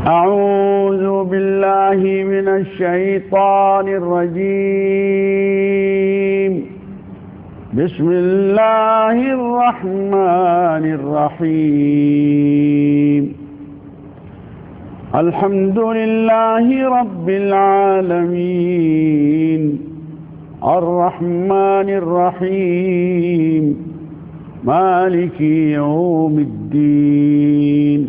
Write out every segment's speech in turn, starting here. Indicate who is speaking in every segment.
Speaker 1: أعوذ بالله من الشيطان الرجيم. بسم الله الرحمن الرحيم. الحمد لله رب العالمين الرحمن الرحيم مالك يوم الدين.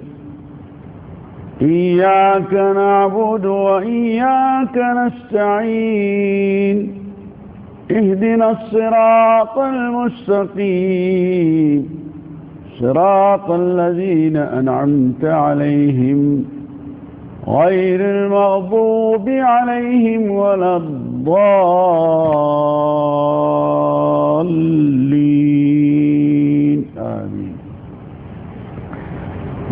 Speaker 1: إياك نعبد وإياك نستعين. اهدنا الصراط المستقيم صراط الذين أنعمت عليهم غير المغضوب عليهم ولا الضالين. آمين.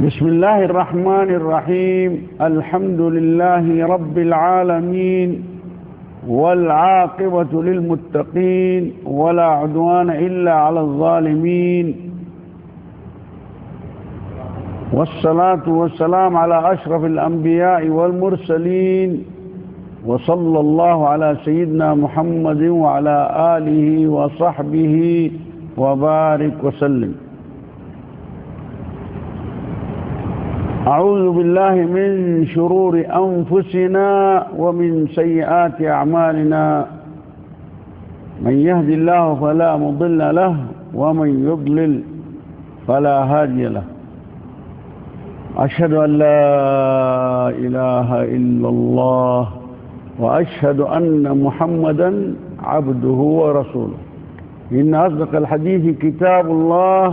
Speaker 1: بسم الله الرحمن الرحيم. الحمد لله رب العالمين والعاقبة للمتقين ولا عدوان إلا على الظالمين، والصلاة والسلام على أشرف الأنبياء والمرسلين، وصلى الله على سيدنا محمد وعلى آله وصحبه وبارك وسلم. أعوذ بالله من شرور أنفسنا ومن سيئات أعمالنا. من يهد الله فلا مضل له ومن يضلل فلا هادي له. أشهد أن لا إله إلا الله وأشهد أن محمدا عبده ورسوله. إن أصدق الحديث كتاب الله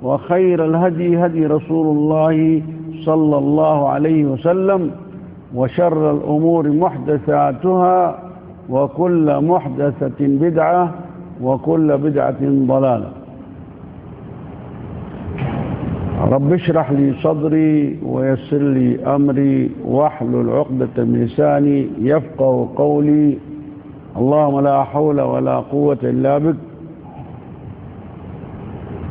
Speaker 1: وخير الهدي هدي رسول الله صلى الله عليه وسلم، وشر الأمور محدثاتها وكل محدثة بدعة وكل بدعة ضلالة. رب اشرح لي صدري ويسر لي أمري واحلل عقدة من لساني يفقه قولي. اللهم لا حول ولا قوة إلا بك.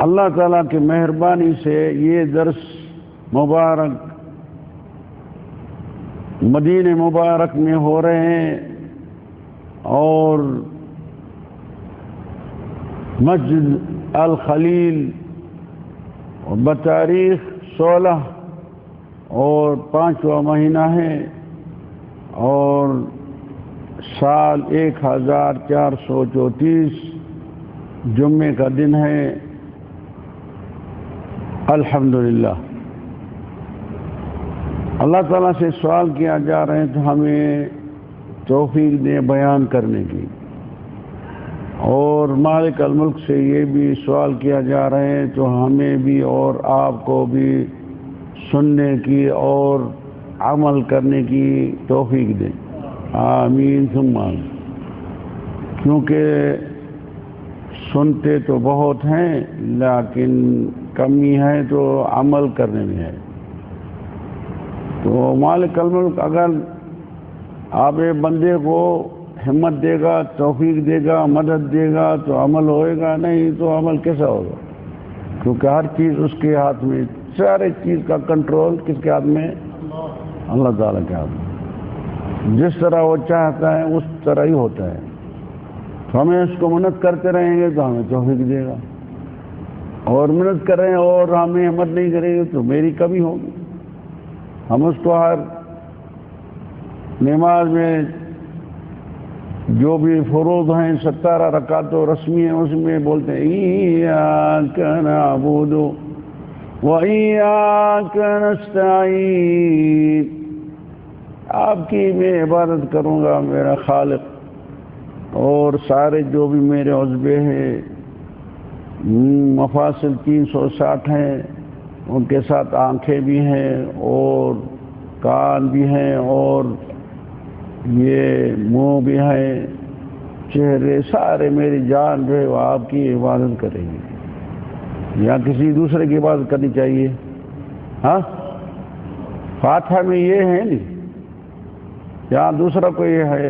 Speaker 1: اللہ تعالیٰ کی مہربانی سے یہ درس مبارک مدینہ مبارک میں ہو رہے ہیں، اور مسجد الخلیل بتاریخ 16 اور 5واں مہینہ ہے، اور سال 1434 جمعے کا دن ہے. الحمدللہ. اللہ تعالیٰ سے سوال کیا جا رہے ہیں تو ہمیں توفیق دے بیان کرنے کی، اور مالک الملک سے یہ بھی سوال کیا جا رہے ہیں تو ہمیں بھی اور آپ کو بھی سننے کی اور عمل کرنے کی توفیق دیں. آمین ثم آمین. کیونکہ سنتے تو بہت ہیں لیکن کمی ہے تو عمل کرنے میں ہے. تو مالک الملک اگر آپ بندے کو ہمت دے گا، توفیق دے گا، مدد دے گا تو عمل ہوئے گا، نہیں تو عمل کیسا ہوگا؟ کیونکہ ہر چیز اس کے ہاتھ میں، سارے چیز کا کنٹرول کس کے ہاتھ میں؟ اللہ تعالیٰ کے ہاتھ میں. جس طرح وہ چاہتا ہے اس طرح ہی ہوتا ہے. تو ہمیں اس کو محنت کرتے رہیں گے تو ہمیں توفیق دے گا، اور محنت کریں اور ہمیں ہمت نہیں کریں گے تو میری کمی ہوگی. ہم اس کو ہر نماز میں جو بھی فروض ہیں 17 رکعت و رسمی ہیں اس میں بولتے ہیں ایاک نعبد و ایاک نستعین. آپ کی میں عبادت کروں گا میرا خالق، اور سارے جو بھی میرے عضوے ہیں مفاصل 360 ہیں، ان کے ساتھ آنکھیں بھی ہیں اور کان بھی ہیں اور یہ منہ بھی ہیں، چہرے، سارے میری جان جو ہے وہ آپ کی عبادت کریں گے. یا کسی دوسرے کی عبادت کرنی چاہیے؟ ہاں، فاتحہ میں یہ ہے نہیں، یا دوسرا کوئی ہے؟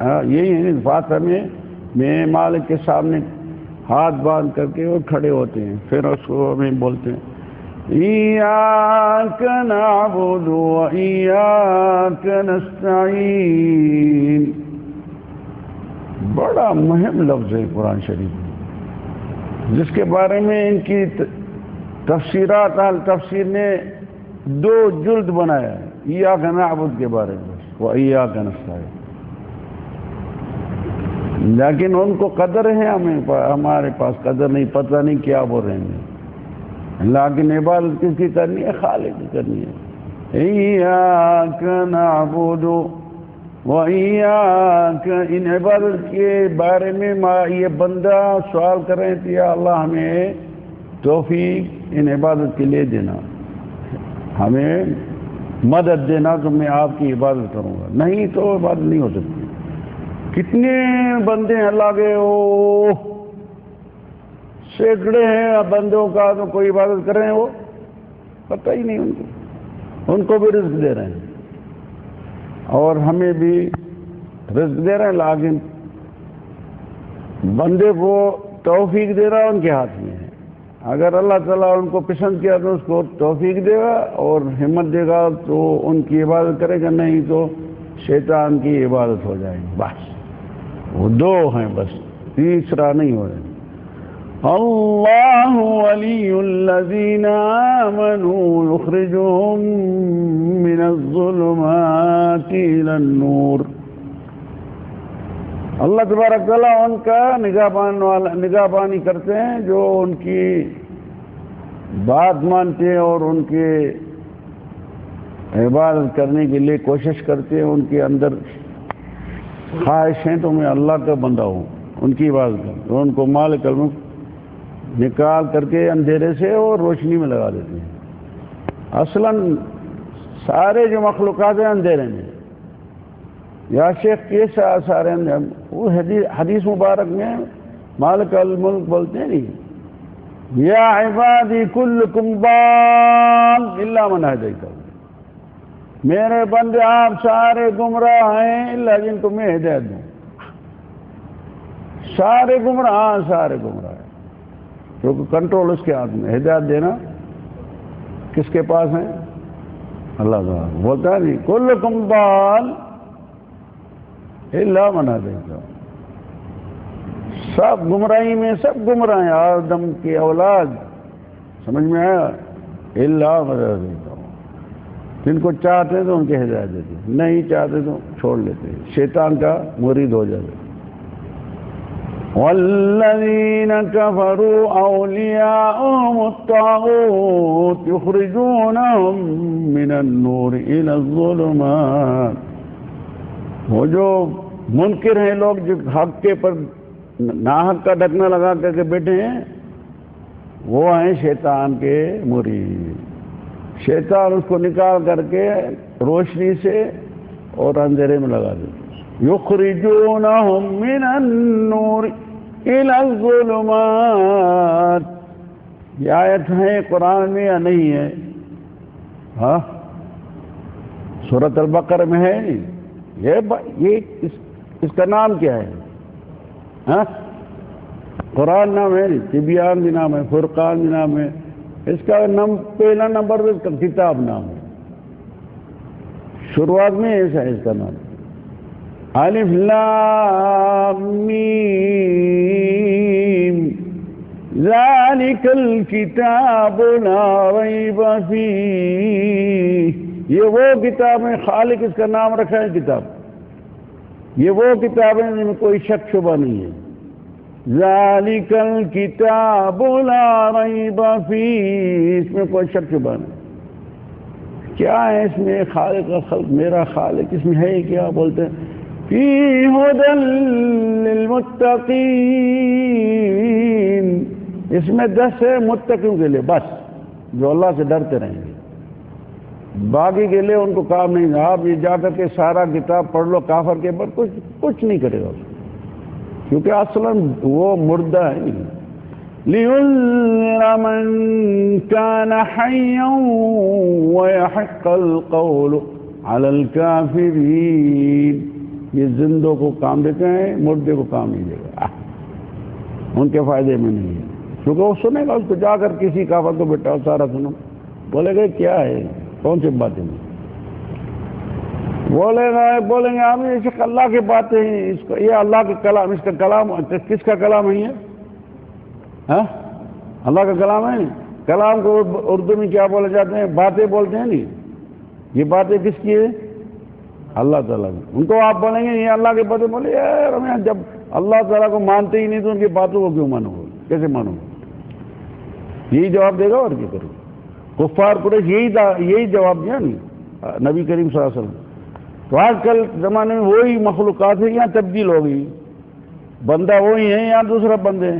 Speaker 1: یہی ہے نہیں. فاتحہ میں مالک کے سامنے ہاتھ باندھ کر کے وہ کھڑے ہوتے ہیں، پھر اس کو ہمیں بولتے ہیں إياك نعبد وإياك نستعين. بڑا مہم لفظ ہے قرآن شریف جس کے بارے میں ان کی تفسیرات اہل تفسیر نے 2 جلد بنایا ہے. ایاک نعبد کے بارے میں وإیاک نستعین. لیکن ان کو قدر ہے, ہمارے پاس قدر نہیں, پتہ نہیں کیا بول رہے ہیں. لیکن عبادت کس کی کرنی ہے؟ خالق کی کرنی ہے. ایاک نعبد وإیاک. ان عبادت کے بارے میں یہ بندہ سوال کر رہے تھے, یا اللہ ہمیں توفیق ان عبادت کے لیے دینا, ہمیں مدد دینا تو میں آپ کی عبادت کروں گا, نہیں تو عبادت نہیں ہو سکتی. کتنے بندے ہیں اللہ کے, سینکڑے ہیں بندوں کا, تو کوئی عبادت کر رہے ہیں وہ پتہ ہی نہیں ان کو بھی رزق دے رہے ہیں اور ہمیں بھی رزق دے رہے ہیں. لیکن بندے کو توفیق دے رہا ان کے ہاتھ میں ہے. اگر اللہ تعالیٰ ان کو پسند کیا تو اس کو توفیق دے گا اور ہمت دے گا تو ان کی عبادت کرے گا, نہیں تو شیطان کی عبادت ہو جائے گی. بس وہ 2 ہیں, بس تیسرا نہیں ہو رہے. اللہ ولی الذین آمنوا یخرجهم من الظلمات الى النور. اللہ تبارک تعالیٰ ان کا نگہبانی کرتے ہیں جو ان کی بات مانتے ہیں اور ان کے عبادت کرنے کے لیے کوشش کرتے ہیں. ان کے اندر خواہش ہیں تو میں اللہ کا بندہ ہوں, ان کی عبادت کروں, تو ان کو مالک الملک نکال کر کے اندھیرے سے اور روشنی میں لگا دیتے ہیں. اصلاً سارے جو مخلوقات ہیں اندھیرے میں. یا شیخ کیسا سارے وہ حدیث مبارک میں مالک الملک بولتے ہیں نہیں, یا عبادی کلکم ضال الا من ہدیتہ. میرے بندے آپ سارے گمراہ ہیں الا جن کو میں ہدایت دوں. سارے گمراہ ہیں, کیونکہ کنٹرول اس کے ہاتھ میں. ہدایت دینا کس کے پاس ہے؟ اللہ تعالیٰ. بولتا ہے نہیں کلکم ضال الا من ہدیتہ. سب گمراہی میں, سب گمراہ ہیں, آدم کی اولاد. سمجھ میں آیا؟ الا من ہدیتہ. جن کو چاہتے ہیں تو ان کی ہدایت دیتے, نہیں چاہتے تو چھوڑ لیتے, شیطان کا مرید ہو جاتے. والذین کفروا اولیاءهم الطاغوت یخرجونهم من النور الى الظلمات. وہ جو منکر ہیں لوگ جو حق کے پر ناحق کا ڈھکنا لگا کر کے بیٹھے ہیں, وہ ہیں شیطان کے مرید. شیطان اس کو نکال کر کے روشنی سے اور اندھیرے میں لگا دیتے. یخرجونہم من النور الى الظلمات. یہ آیت ہے قرآن میں یا نہیں ہے؟ ہاں, سورۃ البقرہ میں ہے. یہ اس کا نام کیا ہے؟ ہاں, قرآن نام ہے, تبیان بھی نام ہے, فرقان بھی نام ہے. اس کا پہلا نمبر اس کا کتاب نام ہے. شروعات میں ایسا ہے اس کا نام. الف لام میم ذالک الکتاب لا ریب فیہ. یہ وہ کتاب ہے, خالق اس کا نام رکھا ہے کتاب. یہ وہ کتاب ہے جن میں کوئی شک شبہ نہیں ہے. ذالک الکتاب لا ریب فیہ. اس میں کوئی شک شبہ نہیں. کیا ہے اس میں؟ خالق کا خلق, میرا خالق اس میں ہے کیا؟ بولتے ہیں فی ھدی للمتقین. اس میں 10 ہے متقیوں کے لیے, بس جو اللہ سے ڈرتے رہیں گے. باقی کے لیے ان کو کام نہیں. آپ یہ جا کر کے سارا کتاب پڑھ لو کافر کے پر, کچھ نہیں کرے گا, کیونکہ اصلا وہ مردہ ہے. لِيُنذِرَ مَن كَانَ حَيًّا وَيَحِقَّ الْقَوْلُ عَلَى الْكَافِرِينَ. یہ زندوں کو کام دیتے ہیں, مردے کو کام نہیں دے گا, ان کے فائدے میں نہیں ہے. کیونکہ وہ سنے گا, اس کو جا کر کسی کافر کو بیٹھاؤ سارا سنو, بولے گا کیا ہے، کون سی باتیں ہیں؟ بولیں گے ہم یہ اللہ کی باتیں ہیں، اس کو یہ اللہ کے کلام، اس کا کلام کس کا کلام ہے یہ؟ ہاں اللہ کا کلام ہے۔ کلام کو اردو میں کیا بولے جاتے ہیں؟ باتیں بولتے ہیں نہیں۔ یہ باتیں کس کی ہے؟ اللہ تعالیٰ کی۔ ان کو آپ بولیں گے یہ اللہ کی باتیں، بولے یار ہمیں جب اللہ تعالیٰ کو مانتے ہی نہیں تو ان کی باتوں کو کیوں مانو گے، کیسے مانو گے؟ یہی جواب دے گا اور کیا کرے گا؟ کفار قریش یہی جواب دیا نہیں نبی کریم صلی اللہ علیہ وسلم۔ تو آج کل زمانے میں وہی مخلوقات ہیں، یہاں تبدیل ہو گئی، بندہ وہی ہے یا دوسرا بندے،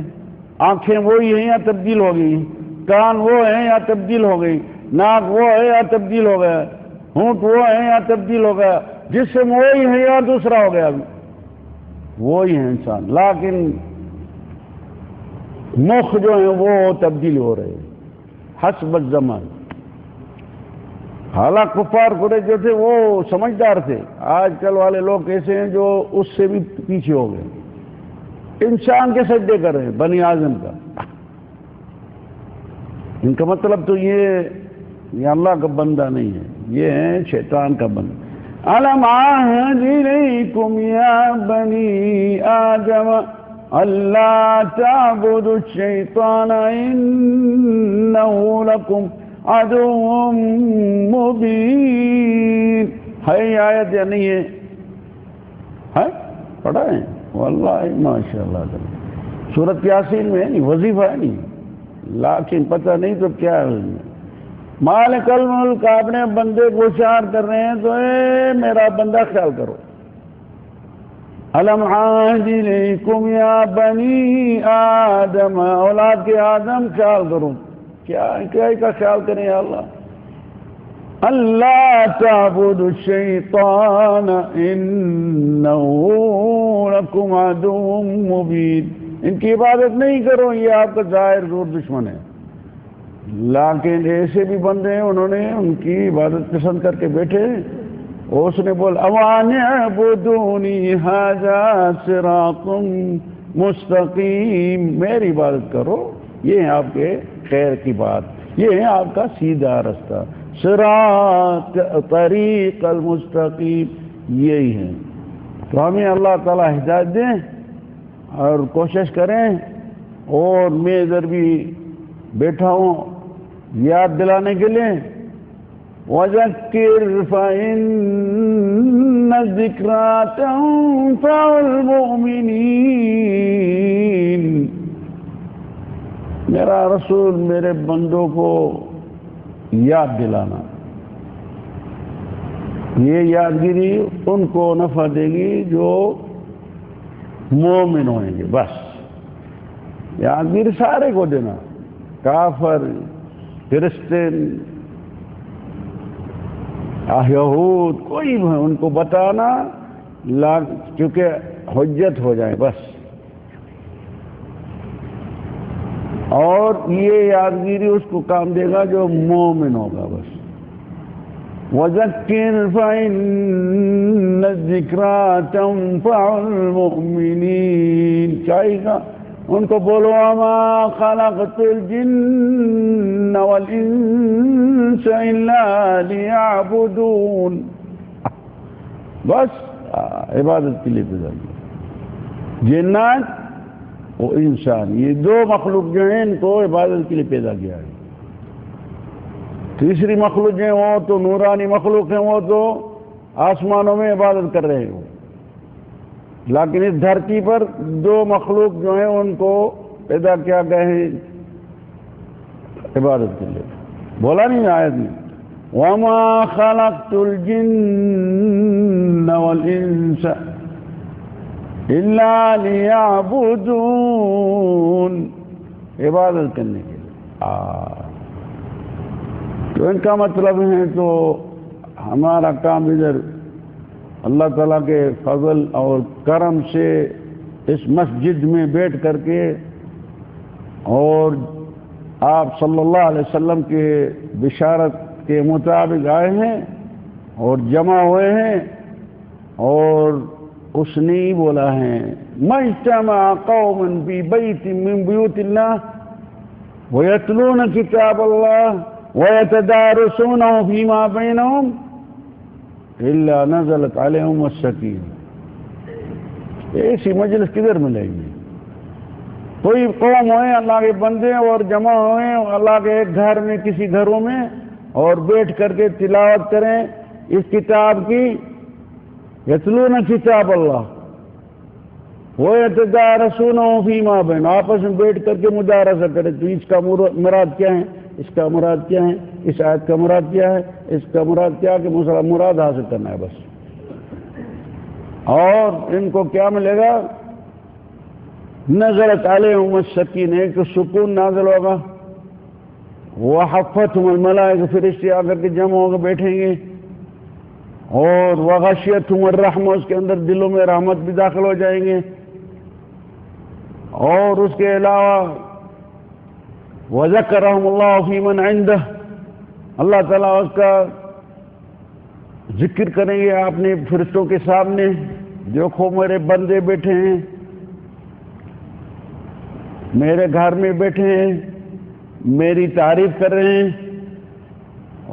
Speaker 1: آنکھیں وہی ہیں یا تبدیل ہو گئی، کان وہ ہیں یا تبدیل ہو گئی، ناک وہ ہے یا تبدیل ہو گیا، ہونٹ وہ ہے یا تبدیل ہو گیا، جسم وہی ہے یا دوسرا ہو گیا، وہی ہے انسان، لیکن مخ جو ہیں وہ تبدیل ہو رہے ہیں حسب الزمان۔ حالانکہ کفار قریش جو تھے وہ سمجھدار تھے، آج کل والے لوگ ایسے ہیں جو اس سے بھی پیچھے ہو گئے، انسان کے سجدے کر رہے ہیں، بنی آدم کا۔ ان کا مطلب تو یہ اللہ کا بندہ نہیں ہے، یہ ہے شیطان کا بندہ۔ أَلَمْ عَاهَدْ إِلَيْكُمْ يَا بَنِي آدَمَ أَلَّا تَعْبُدُوا الشَّيْطَانَ إِنَّهُ لَكُمْ عَدُوٌّ مُبِينٌ۔ ہے یہ آیت یا نہیں ہے؟ پڑھا ہے؟ واللہ ماشاءاللہ، سورۃ یاسین میں ہے نہیں، وظیفہ ہے نہیں، لیکن پتہ نہیں تو کیا ہے۔ مالک الملک اپنے بندے کو اشار کر رہے ہیں تو اے میرا بندہ خیال کرو۔ الم عہد الیکم یا بنی آدم، اولاد کے آدم خیال کرو، کیا کا خیال کریں یا اللہ؟ اللہ تعبدوا الشیطان انہ لکم عدو مبین، ان کی عبادت نہیں کرو، یہ آپ کا ظاہر زور دشمن ہے۔ لیکن ایسے بھی بندے ہیں انہوں نے ان کی عبادت پسند کر کے بیٹھے، اور اس نے بولا اوان اعبدونی ھذا صراط مستقیم، میری عبادت کرو، یہ ہے آپ کے خیر کی بات، یہ ہے آپ کا سیدھا رستہ، صراط طریق المستقیم، یہی ہے۔ تو ہمیں اللہ تعالی ہدایت دیں اور کوشش کریں، اور میں ادھر بھی بیٹھا ہوں یاد دلانے کے لیے، وَذَكِّرْ فَإِنَّ الذِّكْرَىٰ تَنفَعُ الْمُؤْمِنِينَ، میرا رسول میرے بندوں کو یاد دلانا، یہ یادگیری ان کو نفع دے گی جو مومن ہوئیں گے، بس یادگیری سارے کو دینا، کافر، کرسچن، یہود، کوئی بھی ان کو بتانا، کیونکہ حجت ہو جائے بس۔ اور یہ یادگیری اس کو کام دے گا جو مومن ہوگا بس۔ وَذَكِّرْ فَإِنَّ الذِّكْرَىٰ تَنفَعُ الْمُؤْمِنِينَ، چاہیے گا ان کو بولو وَمَا خَلَقْتُ الْجِنَّ وَالْإِنسَ إِلَّا لِيَعْبُدُونَ، بس عبادت کے لیے پیدا کیا، جنات و انسان، یہ دو مخلوق جو ہیں ان کو عبادت کے لیے پیدا کیا ہے۔ تیسری مخلوق ہیں وہ تو نورانی مخلوق ہیں، وہ تو آسمانوں میں عبادت کر رہے ہیں، لیکن اس دھرتی پر دو مخلوق جو ہیں ان کو پیدا کیا گئے ہیں عبادت کے لیے۔ بولا نہیں آیت میں وَمَا خَلَقْتُ الْجِنَّ وَالْإِنسَ إِلَّا لِيَعْبُدُونَ، عبادت کرنے کے لیے۔ تو ان کا مطلب ہے تو ہمارا کام ادھر اللہ تعالیٰ کے فضل اور کرم سے اس مسجد میں بیٹھ کر کے اور آپ صلی اللہ علیہ وسلم کے بشارت کے مطابق آئے ہیں اور جمع ہوئے ہیں، اور اس نے ہی بولا ہے مَا اجْتَمَعَ قَوْمٌ فِي بَيْتٍ مِّن بُيُوتِ اللَّهِ وَيَتْلُونَ كِتَابَ اللَّهِ وَيَتَدَارَسُونَهُ فِي مَا بَيْنَهُمْ إِلَّا نَزَلَتْ عَلَيْهِمُ السَّكِينَةُ. ایسی مجلس کدھر ملے گی؟ کوئی قوم ہوئے اللہ کے بندے اور جمع ہوئے اللہ کے ایک گھر میں کسی گھروں میں اور بیٹھ کر کے تلاوت کریں اس کتاب کی. یتلون کتاب اللہ وَيَتَدَارَسُونَهُ فِي مَا بَيْنَهُمْ. آپس میں بیٹھ کر کے مدارسہ کریں تو اس کا مراد کیا ہے, اس کا مراد کیا ہے, اس آیت کا مراد کیا ہے, اس کا مراد کیا ہے, کہ مراد حاصل کرنا ہے بس. اور ان کو کیا ملے گا؟ نزلت علیہم السکینہ, ایک تو سکون نازل ہوگا. وحفتہم الملائکہ, فرشتے آ کر کے جمع ہو کے بیٹھیں گے. اور وغشیتہم الرحمہ, اس کے اندر دلوں میں رحمت بھی داخل ہو جائیں گے. اور اس کے علاوہ وذکرہم اللہ فی من عندہ, اللہ تعالیٰ اس کا ذکر کریں گے اپنے فرشتوں کے سامنے. دیکھو میرے بندے بیٹھے ہیں, میرے گھر میں بیٹھے ہیں, میری تعریف کر رہے ہیں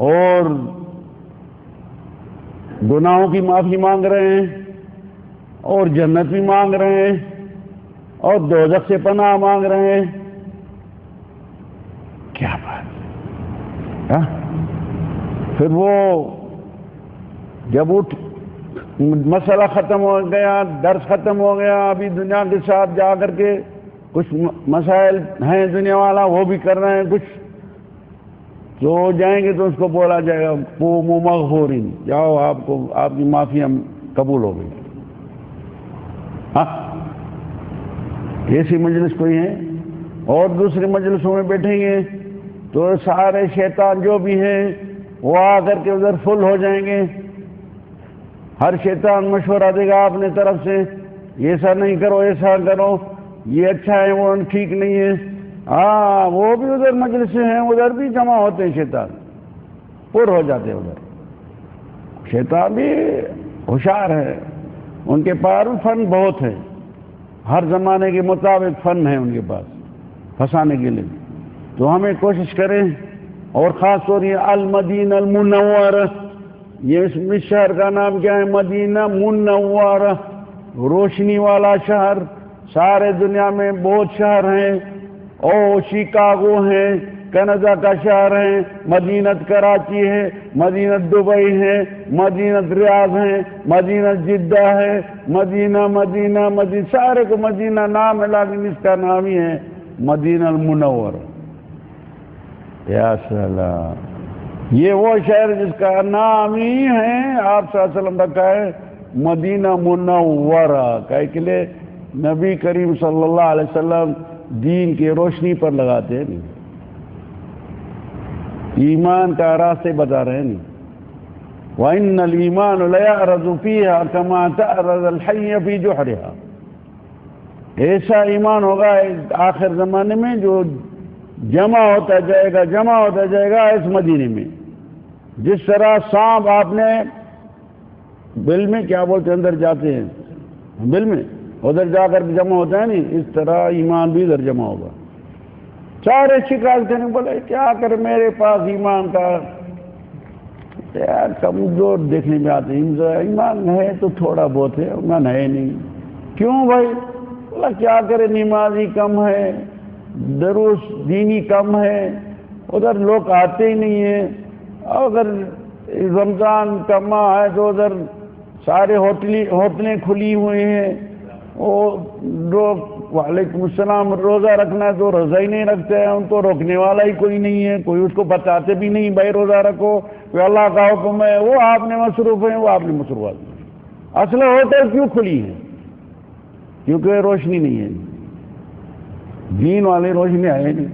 Speaker 1: اور گناہوں کی معافی مانگ رہے ہیں اور جنت بھی مانگ رہے ہیں اور دوزخ سے پناہ مانگ رہے ہیں. کیا بات ہے. پھر وہ جب اٹھ مسئلہ ختم ہو گیا, درس ختم ہو گیا, ابھی دنیا کے ساتھ جا کر کے کچھ مسائل ہیں دنیا والا وہ بھی کر رہے ہیں کچھ, تو جائیں گے تو اس کو بولا جائے گا قوموا مغفورین, جاؤ آپ کو آپ کی معافی ہم قبول ہو گئی. ہاں ایسی مجلس کوئی ہے؟ اور دوسری مجلسوں میں بیٹھیں گے تو سارے شیطان جو بھی ہیں وہ آ کر کے ادھر فل ہو جائیں گے. ہر شیطان مشورہ دے گا اپنے طرف سے, ایسا نہیں کرو, ایسا کرو, یہ اچھا ہے, وہ ٹھیک نہیں ہے. ہاں وہ بھی ادھر مجلس ہیں, ادھر بھی جمع ہوتے ہیں شیطان, پر ہو جاتے ہیں ادھر. شیطان بھی ہوشیار ہے, ان کے پاس فن بہت ہے, ہر زمانے کے مطابق فن ہے ان کے پاس پھنسانے کے لیے. تو ہمیں کوشش کریں. اور خاص طور یہ المدینہ المنورہ, یہ اس شہر کا نام کیا ہے؟ مدینہ منورہ, روشنی والا شہر. سارے دنیا میں بہت شہر ہیں, اور شکاگو ہے, کینیڈا کا شہر ہے, مدینہ کراچی ہے, مدینہ دبئی ہے, مدینہ ریاض ہے, مدینہ جدہ ہے, مدینہ مدینہ مدینہ سارے کو مدینہ نام ہے, لیکن اس کا نام ہی ہے مدینہ المنور. یا سلام, یہ وہ شہر جس کا نام ہی ہے آپ صلی اللہ علیہ وسلم رکھا ہے مدینہ منورہ. کہے کہ لئے نبی کریم صلی اللہ علیہ وسلم دین کی روشنی پر لگاتے ہیں, نہیں ایمان کا راستے بتا رہے ہیں. نہیں وَإِنَّ الْإِيمَانُ لَيَعْرَضُ فِيهَا كَمَا تَعْرَضَ الْحَيَّ فِي جُحْرِهَا. ایسا ایمان ہوگا آخر زمانے میں جو جمع ہوتا جائے گا اس مدینے میں, جس طرح سانپ آپ نے بل میں کیا بولتے ہیں اندر جاتے ہیں, بل میں ادھر جا کر جمع ہوتا ہے, نہیں اس طرح ایمان بھی ادھر جمع ہوگا. سارے شکایت کرنے بولے کیا کرے, میرے پاس ایمان کا کمزور دیکھنے میں آتے ہیں, ایمان ہے تو تھوڑا بہت ہے, ایمان ہے نہیں. کیوں بھائی؟ بولا کیا کرے, نمازی کم ہے, دروس دینی کم ہے, ادھر لوگ آتے ہی نہیں ہیں. اگر رمضان کا ماہ ہے تو ادھر سارے ہوٹلیں کھلی ہوئی ہیں, وہ لوگ وعلیکم السلام روزہ رکھنا ہے تو روزہ ہی نہیں رکھتے ہیں, ان کو روکنے والا ہی کوئی نہیں ہے, کوئی اس کو بتاتے بھی نہیں بھائی روزہ رکھو, کوئی اللہ کا حکم ہے, وہ آپ نے مصروف ہیں, وہ آپ نے مصروفات ہیں. اصل ہوٹل کیوں کھلی ہے؟ کیونکہ روشنی نہیں ہے, دین والی روشنی ہے نہیں,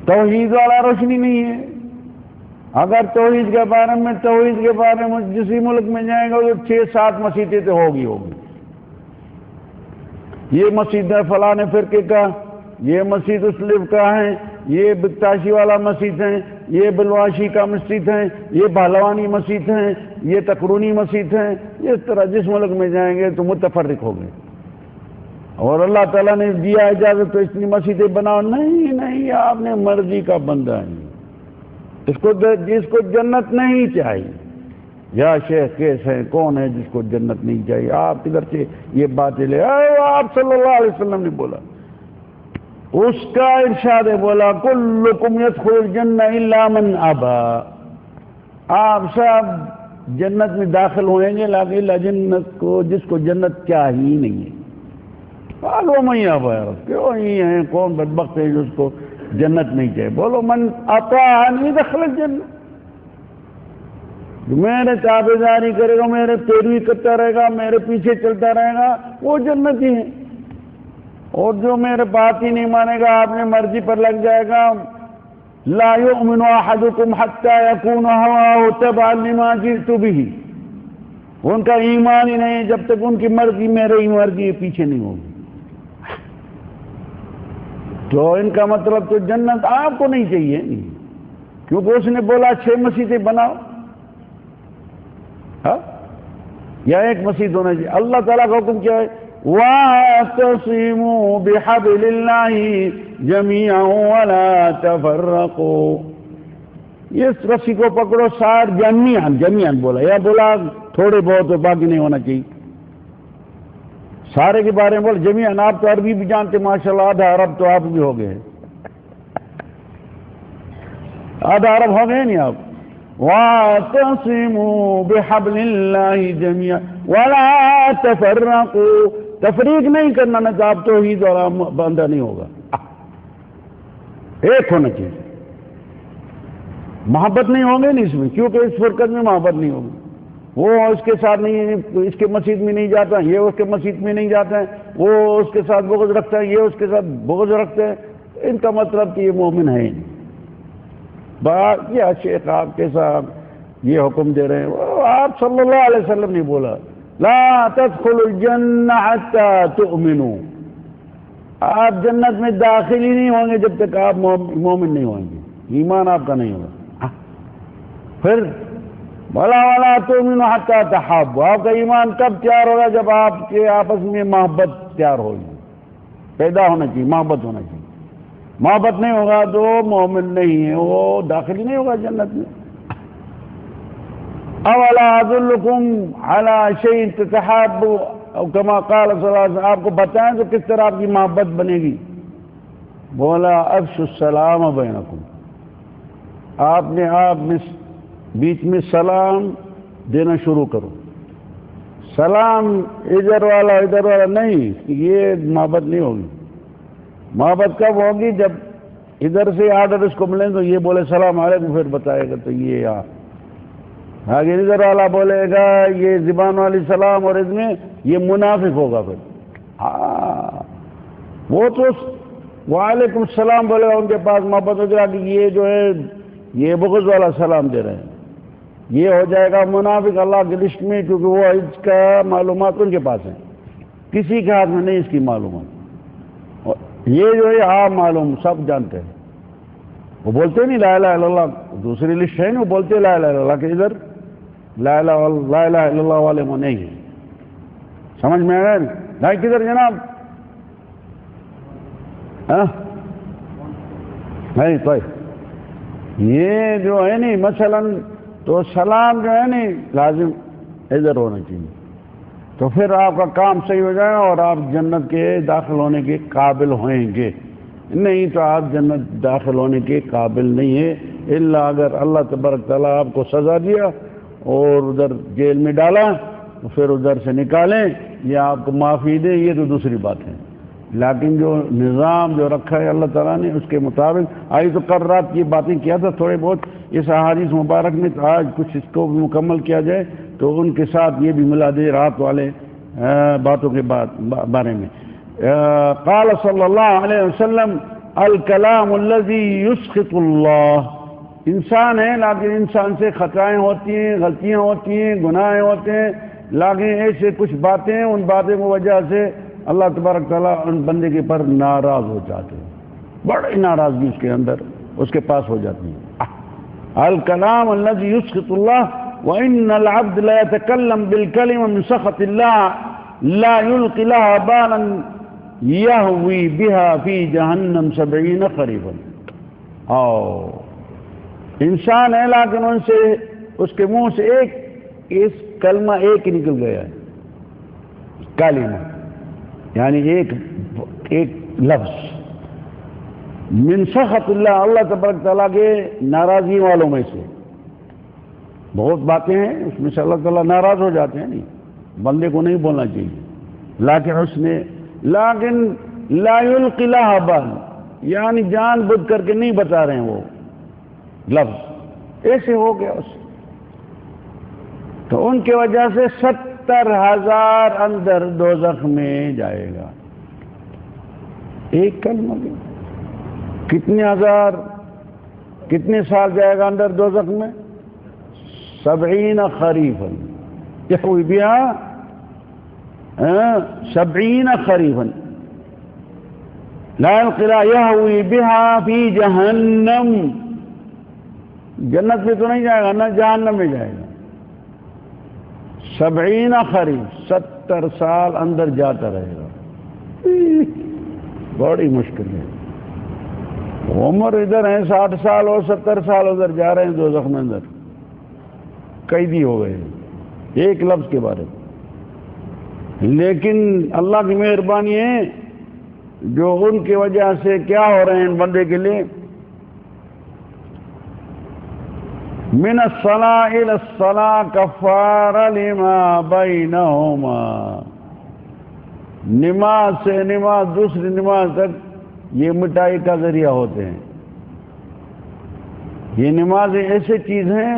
Speaker 1: توحید والا روشنی نہیں ہے. اگر توحید کے بارے میں جسی ملک میں جائیں گے تو 6-7 مسجدیں تو ہوگی. یہ مسجد ہے فلاں فرقے کا, یہ مسجد اسلف کا ہے, یہ بکتاشی والا مسجد ہے, یہ بلواشی کا مسجد ہے, یہ بہلوانی مسجد ہے, یہ تقرونی مسجد ہے. اس طرح جس ملک میں جائیں گے تو متفرق ہو گئے. اور اللہ تعالیٰ نے دیا اجازت تو اتنی مسجدیں بناؤ, نہیں آپ نے مرضی کا بندہ ہے. جس کو جنت نہیں چاہیے. یا شیخ کیسے ہیں, کون ہے جس کو جنت نہیں چاہیے؟ آپ ادھر سے یہ باتیں لے آئے. آپ صلی اللہ علیہ وسلم نے بولا, اس کا ارشاد ہے, بولا کلکم یدخل الجنہ الا من ابا. آپ سب جنت میں داخل ہوئیں گے لیکن جنت کو جس کو جنت چاہیے نہیں ہے. وہ میں ابا کیوں نہیں ہے؟ کون بدبخت ہے جو اس کو جنت نہیں چاہیے؟ بولو من اطاعنی دخل الجنہ. جو میرے تابع داری کرے گا, میرے پیروی کرتا رہے گا, میرے پیچھے چلتا رہے گا, وہ جنتی ہے. اور جو میرے بات ہی نہیں مانے گا, اپنے مرضی پر لگ جائے گا, لا یؤمن احدکم حتی یکون ہواہ تبعا لما جئت بہ. ان کا ایمان ہی نہیں جب تک ان کی مرضی میرے مرضی پیچھے نہیں ہوگی. تو ان کا مطلب تو جنت آپ کو نہیں چاہیے, کیونکہ اس نے بولا 6 مسجدیں بناؤ, یا ایک مسجد ہونا چاہیے. اللہ تعالیٰ کا حکم کیا ہے؟ وَاعْتَصِمُوا بِحَبْلِ اللَّهِ جَمِيعًا وَلَا تَفَرَّقُوا. اس رسی کو پکڑو سار جمیعاً بولا, یا بولا تھوڑے بہت باقی نہیں ہونا چاہیے, سارے کے بارے میں بول جمیعاً. آپ تو عربی بھی جانتے ماشاءاللہ, آدھا عرب تو آپ بھی ہو گئے, آدھا عرب ہو گئے نہیں آپ. وَاعْتَصِمُوا بِحَبْلِ اللَّهِ جَمِيعًا وَلَا تَفَرَّقُوا. تفریق نہیں کرنا, نہ آپ توحید اور بندہ نہیں ہوگا, ایک ہونا چاہیے. محبت نہیں ہوں گے نہیں اس میں, کیونکہ اس فرقت میں محبت نہیں ہوگی. وہ اس کے ساتھ نہیں, اس کے مسجد میں نہیں جاتا, یہ اس کے مسجد میں نہیں جاتا ہے, وہ اس کے ساتھ بغض رکھتا ہے, یہ اس کے ساتھ بغض رکھتے ہیں. ان کا مطلب کہ یہ مومن ہے نہیں. بات یہ شیخ آپ کے ساتھ یہ حکم دے رہے ہیں, آپ صلی اللہ علیہ وسلم نے بولا لا تدخلوا الجنہ حتی تؤمنوا. آپ جنت میں داخل ہی نہیں ہوں گے جب تک آپ مومن نہیں ہوں گے, ایمان آپ کا نہیں ہوگا. پھر ولا تؤمنوا حتی تحابوا. آپ کا ایمان کب تیار ہوگا؟ جب آپ کے آپس میں محبت تیار ہوگی, پیدا ہونا چاہیے, محبت ہونا چاہیے. محبت نہیں ہوگا تو مومن نہیں ہے, وہ داخل ہی نہیں ہوگا جنت میں. اولا ادلکم علی شیء تتحابوا او کما قال صلی اللہ علیہ وسلم. آپ کو بتائیں تو کس طرح آپ کی محبت بنے گی؟ بولا افشوا السلام بینکم. آپ نے بیچ میں سلام دینا شروع کرو. سلام ادھر والا نہیں, یہ محبت نہیں ہوگی. محبت کب ہوگی؟ جب ادھر سے آرڈر اس کو ملیں تو یہ بولے سلام علیکم, پھر بتائے گا تو یہ آگے ادھر والا بولے گا یہ زبان والی سلام, اور اس میں یہ منافق ہوگا. پھر وہ تو وعلیکم السلام بولے گا, ان کے پاس محبت ہو جائے گا کہ یہ جو ہے یہ بغض والا سلام دے رہے ہیں, یہ ہو جائے گا منافق اللہ کی لسٹ میں, کیونکہ وہ اس کا معلومات ان کے پاس ہیں, کسی کے ہاتھ میں نہیں اس کی معلومات. یہ جو ہے آپ معلوم سب جانتے ہیں. وہ بولتے نہیں لا الہ الا اللہ, دوسری لسٹ ہے نا, وہ بولتے لا الہ الا اللہ, کہ ادھر لا الہ الا اللہ والے وہ نہیں ہیں. سمجھ میں آیا نہیں کدھر جناب؟ نہیں تو یہ جو ہے نہیں مثلا تو سلام جو ہے نہیں لازم ادھر ہونا چاہیے, تو پھر آپ کا کام صحیح ہو جائے گا اور آپ جنت کے داخل ہونے کے قابل ہوئیں گے. نہیں تو آپ جنت داخل ہونے کے قابل نہیں ہیں الا اگر اللہ تبارک تعالیٰ آپ کو سزا دیا اور ادھر جیل میں ڈالا تو پھر ادھر سے نکالیں یا آپ کو معافی دے, یہ تو دوسری بات ہے. لیکن جو نظام جو رکھا ہے اللہ تعالیٰ نے اس کے مطابق آئی تو کل رات یہ باتیں کیا تھا تھوڑے بہت اس احادیث مبارک میں, تو آج کچھ اس کو مکمل کیا جائے تو ان کے ساتھ یہ بھی ملا دے رات والے باتوں کے بارے میں. قال صلی اللہ علیہ وسلم الکلام الذی یسخط اللہ. انسان ہے لیکن انسان سے خطائیں ہوتی ہیں, غلطیاں ہوتی ہیں, گناہ ہوتے ہیں, لیکن ایسے کچھ باتیں ہیں ان باتوں کی وجہ سے اللہ تبارک تعالیٰ ان بندے کے پر ناراض ہو جاتے ہیں, بڑی ناراضگی اس کے اندر اس کے پاس ہو جاتی ہے. الکلام الذی یسخط اللہ وان العبد لا يتكلم بالكلمة من سخط الله لا يلقي لها بالا يهوي بها في جهنم 70 خريفا. انسان ہے لیکن ان سے اس کے منہ سے ایک کلمہ ایک ہی نکل گیا ہے، کلمہ یعنی ایک لفظ من سخط اللہ، اللہ تبارک تعالیٰ کے ناراضی والوں میں سے۔ بہت باتیں ہیں اس میں سے اللہ تعالیٰ ناراض ہو جاتے ہیں، نہیں بندے کو نہیں بولنا چاہیے، لیکن لا یلقی لہا بال، یعنی جان بوجھ کر کے نہیں بتا رہے ہیں وہ لفظ، ایسے ہو گیا اس تو ان کی وجہ سے 70,000 اندر دوزخ میں جائے گا، ایک کلمہ کے کتنے ہزار کتنے سال جائے گا اندر دوزخ میں؟ 70 خریفا یہوی بہا 70 خریفا لا القلا یہوی بہا فی جہنم، جنت میں تو نہیں جائے گا نہ جہنم میں جائے گا، 70 خریف 70 سال اندر جاتا رہے گا، بڑی مشکل ہے۔ عمر ادھر ہیں 60 سال اور 70 سال ادھر جا رہے ہیں دوزخ میں، اندر قیدی ہو گئے ایک لفظ کے بارے میں۔ لیکن اللہ کی مہربانی ہے جو ان کی وجہ سے کیا ہو رہے ہیں ان بندے کے لیے، من الصلاة إلى الصلاة کفارہ لما بینہما، نماز سے نماز دوسری نماز تک یہ مٹائی کا ذریعہ ہوتے ہیں۔ یہ نمازیں ایسی چیز ہیں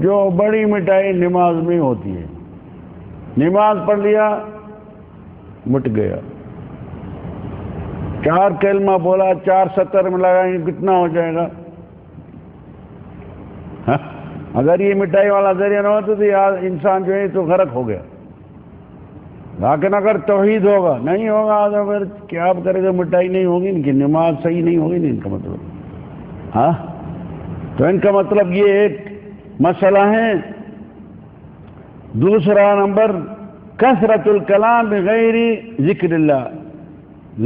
Speaker 1: جو بڑی مٹائی نماز میں ہوتی ہے، نماز پڑھ لیا مٹ گیا، 4 کلمہ بولا 4 70 میں لگائیں گے کتنا ہو جائے گا؟ اگر یہ مٹائی والا ذریعہ نہ ہوتا تو یہ انسان جو ہے تو غرق ہو گیا، لیکن اگر توحید ہوگا نہیں ہوگا تو پھر کیا کرے گا، مٹائی نہیں ہوگی، ان کی نماز صحیح نہیں ہوگی، نہیں ان کا مطلب ہاں تو ان کا مطلب یہ ایک مسئلہ ہے۔ دوسرا نمبر کثرت الکلام بغیر ذکر اللہ،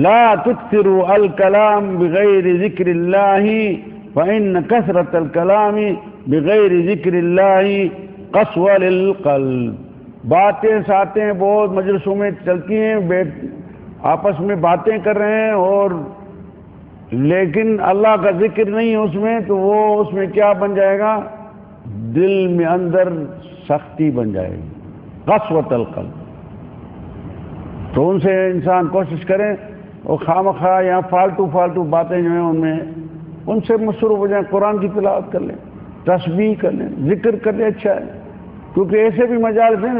Speaker 1: لا تکثروا الکلام بغیر ذکر اللہ فإن کثرت الکلام بغیر ذکر اللہ قسوہ للقلب، باتیں ساتیں بہت مجلسوں میں چلتی ہیں، آپس میں باتیں کر رہے ہیں اور لیکن اللہ کا ذکر نہیں اس میں، تو وہ اس میں کیا بن جائے گا؟ دل میں اندر سختی بن جائے گی، قسوۃ القلب۔ تو ان سے انسان کوشش کریں اور خواہ یا فالتو باتیں جو ہیں ان سے مصروف ہو جائیں، قرآن کی تلاوت کر لیں، تسبیح کر لیں، ذکر کر لیں، اچھا ہے، کیونکہ ایسے بھی مجالس ہیں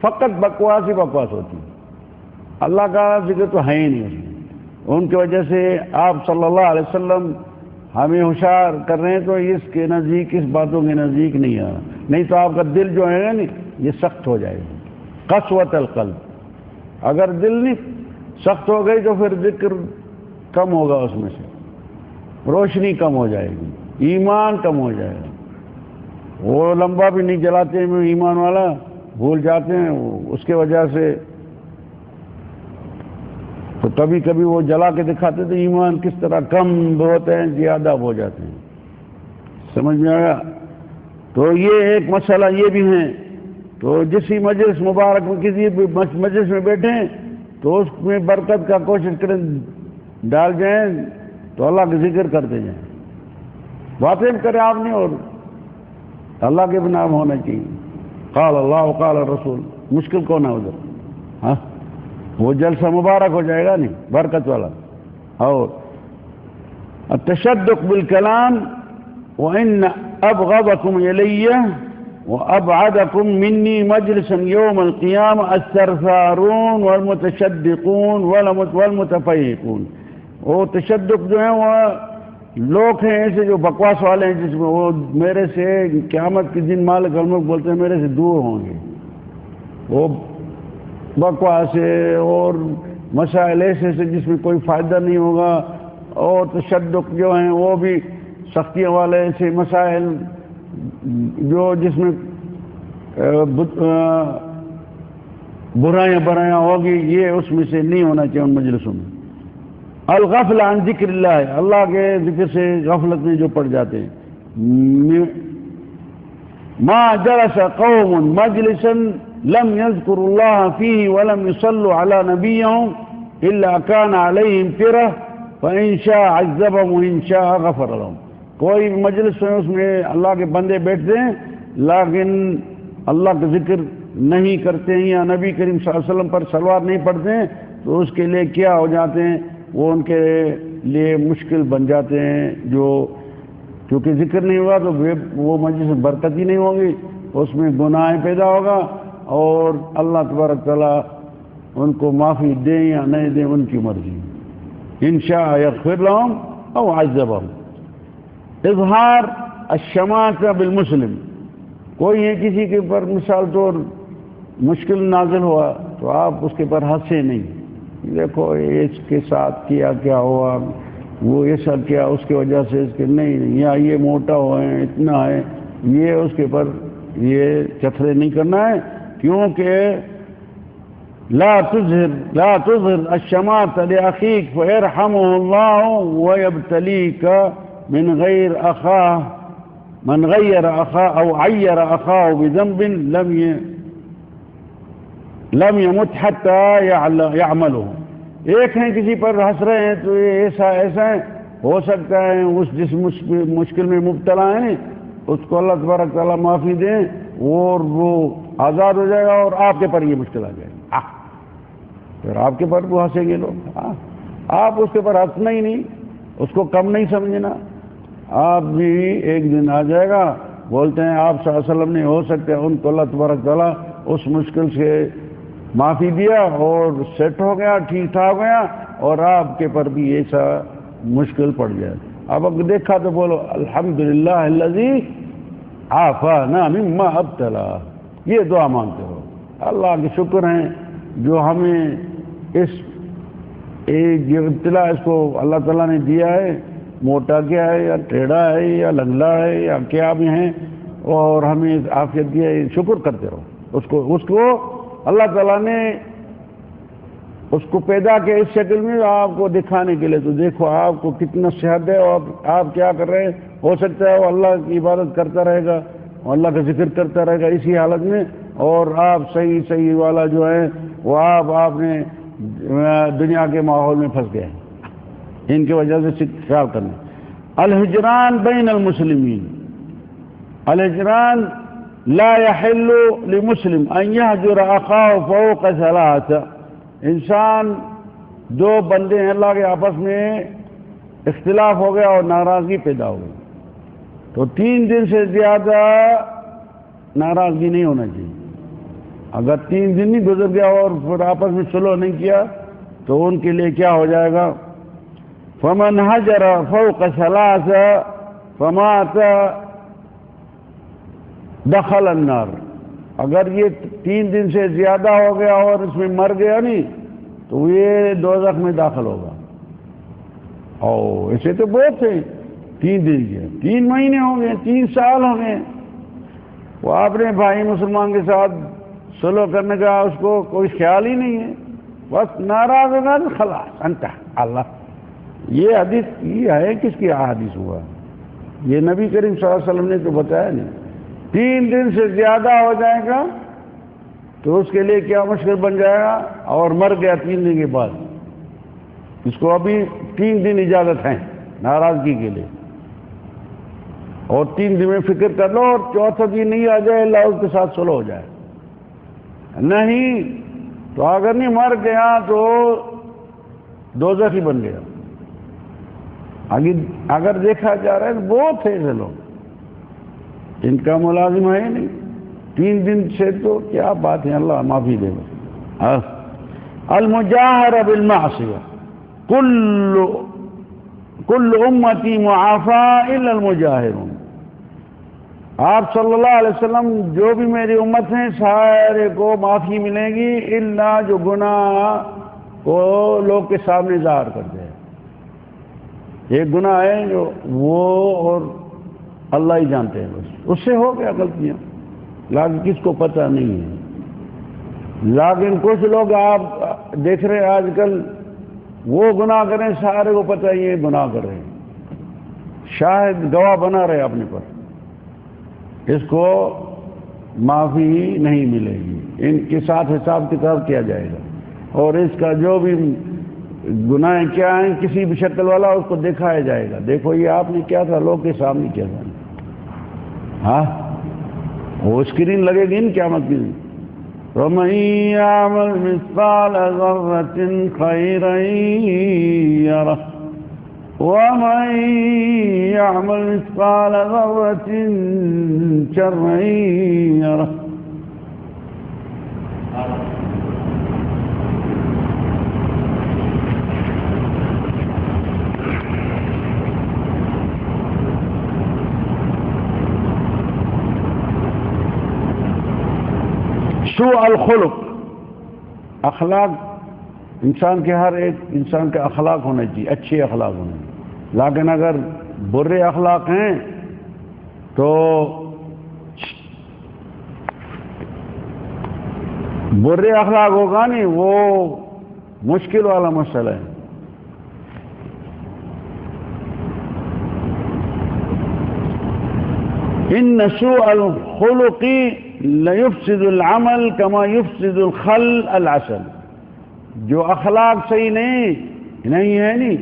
Speaker 1: فقط بکواس ہی بکواس ہوتی ہے، اللہ کا ذکر تو ہے ہی نہیں اس میں۔ ان کی وجہ سے آپ صلی اللہ علیہ وسلم ہمیں ہوشیار کر رہے ہیں تو اس کے نزدیک اس باتوں کے نزدیک نہیں آنا، نہیں تو آپ کا دل جو ہے نا یہ سخت ہو جائے گا، قسوۃ القلب۔ اگر دل نہیں سخت ہو گئی تو پھر ذکر کم ہوگا، اس میں سے روشنی کم ہو جائے گی، ایمان کم ہو جائے گا، وہ لمبا بھی نہیں جلاتے ہیں ایمان والا، بھول جاتے ہیں، اس کی وجہ سے تو کبھی کبھی وہ جلا کے دکھاتے تھے ایمان کس طرح کم ہوتے ہیں، زیادہ ہو جاتے ہیں، سمجھ میں آیا؟ تو یہ ایک مسئلہ یہ بھی ہے۔ تو جسی مجلس مبارک میں کسی بھی مجلس میں بیٹھیں تو اس میں برکت کا کوشش کریں، ڈال جائیں تو اللہ کا ذکر کرتے جائیں، باتیں کریں آپ نے اور اللہ کے بھی نام ہونا چاہیے، قال اللہ قال الرسول، مشکل کون ہے ادھر؟ ہاں وہ جلسہ مبارک ہو جائے گا نہیں، برکت والا۔ اور التشدق بالکلام وان ابغضکم الی وابعدکم منی مجلسا یوم القیامہ الثرثارون والمتشدقون والمتفیقون۔ وہ تشدق جو ہیں وہ لوگ ہیں ایسے جو بکواس والے ہیں، جس میں وہ میرے سے قیامت کے دن مالک الملک بولتے ہیں میرے سے دور ہوں گے، وہ بکواس ہے اور مسائل ایسے سے جس میں کوئی فائدہ نہیں ہوگا، اور تشدق جو ہیں وہ بھی سختیوں والے ایسے مسائل جو جس میں برائیاں ہوگی، یہ اس میں سے نہیں ہونا چاہیے ان مجلسوں میں۔ الغفل عن ذکر اللہ، اللہ کے ذکر سے غفلت میں جو پڑ جاتے ہیں. ما جلس قوم مجلسا لم يذكروا الله فيه ولم يصلوا على نبيهم الا كان عليهم ترة فان شاء عذبهم وان شاء غفر لهم. کوئی مجلس ہے اس میں اللہ کے بندے بیٹھتے ہیں لیکن اللہ کا ذکر نہیں کرتے ہیں یا نبی کریم صلی اللہ علیہ وسلم پر صلوات نہیں پڑھتے ہیں تو اس کے لیے کیا ہو جاتے ہیں، وہ ان کے لیے مشکل بن جاتے ہیں. جو کیونکہ ذکر نہیں ہوگا تو وہ مجلس میں برکت ہی نہیں ہوگی، اس میں گناہ پیدا ہوگا اور اللہ تبارک تعالیٰ ان کو معافی دیں یا نہیں دیں ان کی مرضی. انشاء یغفر لهم او عذبهم. اظہار الشماتہ بالمسلم، کوئی ہے کسی کے پر مثال طور مشکل نازل ہوا تو آپ اس کے پر ہنسے نہیں. دیکھو اس کے ساتھ کیا ہوا، وہ ایسا کیا اس کی وجہ سے اس کے نہیں، یا یہ موٹا ہوا ہے اتنا ہے، یہ اس کے پر یہ چتھرے نہیں کرنا ہے. کیونکہ لا تظہر الشماتہ لأخیک فیرحمہ اللہ ویبتلیک من غیر اخاہ او عیر اخاہ بذنب لم یمت حتی یعملہ. ایک ہیں کسی پر ہنس رہے ہیں تو یہ ایسا ہے، ہو سکتا ہے جس مشکل میں مبتلا ہیں اس کو اللہ تبارک تعالیٰ معافی دیں اور وہ آزاد ہو جائے گا اور آپ کے پر یہ مشکل آ جائے گا، پھر آپ کے پر وہ ہنسیں گے لوگ. آپ اس کے پر ہنسنا ہی نہیں، اس کو کم نہیں سمجھنا. آپ بھی ایک دن آ جائے گا، بولتے ہیں آپ صلی اللہ علیہ وسلم نے ہو سکتا ہے ان کو اللہ تبارک تعالیٰ اس مشکل سے معافی دیا اور سیٹ ہو گیا، ٹھیک ٹھاک ہو گیا اور آپ کے پر بھی ایسا مشکل پڑ جائے. اب اگر دیکھا تو بولو الحمدللہ الذی عافانا مما ابتلا. یہ دعا مانگتے ہو. اللہ کے شکر ہیں جو ہمیں اس جو ابتلا اس کو اللہ تعالیٰ نے دیا ہے، موٹا کیا ہے یا ٹیڑھا ہے یا لنگڑا ہے یا کیا بھی ہیں، اور ہمیں عافیت دیا ہے، شکر کرتے رہو. اس کو اللہ تعالیٰ نے اس کو پیدا کیا اس شکل میں آپ کو دکھانے کے لیے. تو دیکھو آپ کو کتنا صحت ہے اور آپ کیا کر رہے ہیں. ہو سکتا ہے وہ اللہ کی عبادت کرتا رہے گا، اللہ کا ذکر کرتا رہے گا اسی حالت میں، اور آپ صحیح والا جو ہے وہ آپ نے دنیا کے ماحول میں پھنس گئے. ان کی وجہ سے خیال کرنا. الہجران بین المسلمین. الہجران لا يحل لمسلم ان يهجر اخاه فوق ثلاثه. انسان دو بندے ہیں اللہ کے آپس میں اختلاف ہو گیا اور ناراضگی پیدا ہو گئی تو 3 دن سے زیادہ ناراضگی نہیں ہونا چاہیے. اگر 3 دن نہیں گزر گیا اور پھر آپس میں صلح نہیں کیا تو ان کے لیے کیا ہو جائے گا. فمن حجر فوق ثلاثه فمات دخل النار. اگر یہ 3 دن سے زیادہ ہو گیا اور اس میں مر گیا نہیں تو یہ دوزخ میں داخل ہوگا. ایسے تو بہت تھے 3 دن کے 3 مہینے ہو گئے 3 سال ہو گئے. وہ اپنے بھائی مسلمان کے ساتھ صلح کرنے کا اس کو کوئی خیال ہی نہیں ہے، بس ناراض ہوگا تو خلاص انتہا. اللہ یہ حدیث یہ ہے کس کی حدیث ہوا؟ یہ نبی کریم صلی اللہ علیہ وسلم نے تو بتایا نہیں. 3 دن سے زیادہ ہو جائے گا تو اس کے لیے کیا مشکل بن جائے گا، اور مر گیا 3 دن کے بعد اس کو ابھی 3 دن اجازت ہے ناراضگی کے لیے، اور 3 دن میں فکر کر لو اور 4تھا دن نہیں آ جائے اللہ اس کے ساتھ صلح ہو جائے. نہیں تو اگر نہیں مر گیا تو دوزخ ہی بن گیا. اگر دیکھا جا رہا ہے تو بہت ایسے لوگ ان کا ملازم ہے نہیں. 3 دن سے تو کیا بات ہے، اللہ معافی دے گا. المجاہر بالمعصیہ کل امتی معافی الا المجاہرون. آپ صلی اللہ علیہ وسلم جو بھی میری امت ہیں سارے کو معافی ملے گی الا جو گناہ کو لوگ کے سامنے ظاہر کرتے ہیں. ایک گناہ ہے جو وہ اور اللہ ہی جانتے ہیں، بس اس سے ہو گیا غلطیاں، لیکن کس کو پتہ نہیں ہے. لیکن کچھ لوگ آپ دیکھ رہے آج کل وہ گناہ کریں، سارے کو پتہ ہے یہ گناہ کر رہے ہیں، شاہد گواہ بنا رہے اپنے پر، اس کو معافی نہیں ملے گی، ان کے ساتھ حساب کتاب کیا جائے گا، اور اس کا جو بھی گناہ کیا ہیں کسی بھی شکل والا اس کو دکھایا جائے گا، دیکھو یہ آپ نے کیا تھا، لوگ کے سامنے کیا تھا، ہاں وہ اسکرین لگے گی قیامت کی۔ وَمَن يَعْمَلْ مِثْقَالَ ذَرَّةٍ خَيْرًا يَرَهُ وَمَن يَعْمَلْ مِثْقَالَ ذَرَّةٍ شَرًّا يَرَهُ۔ سوء الخلق، اخلاق، انسان کے ہر ایک انسان کا اخلاق ہونا چاہیے، اچھے اخلاق ہونے چاہیے، لیکن اگر برے اخلاق ہیں تو برے اخلاق ہوگا نہیں، وہ مشکل والا مسئلہ ہے۔ ان سوء الخلق ليفسد العمل كما يفسد الخل العسل، جو اخلاق صحیح نہیں ہے نہیں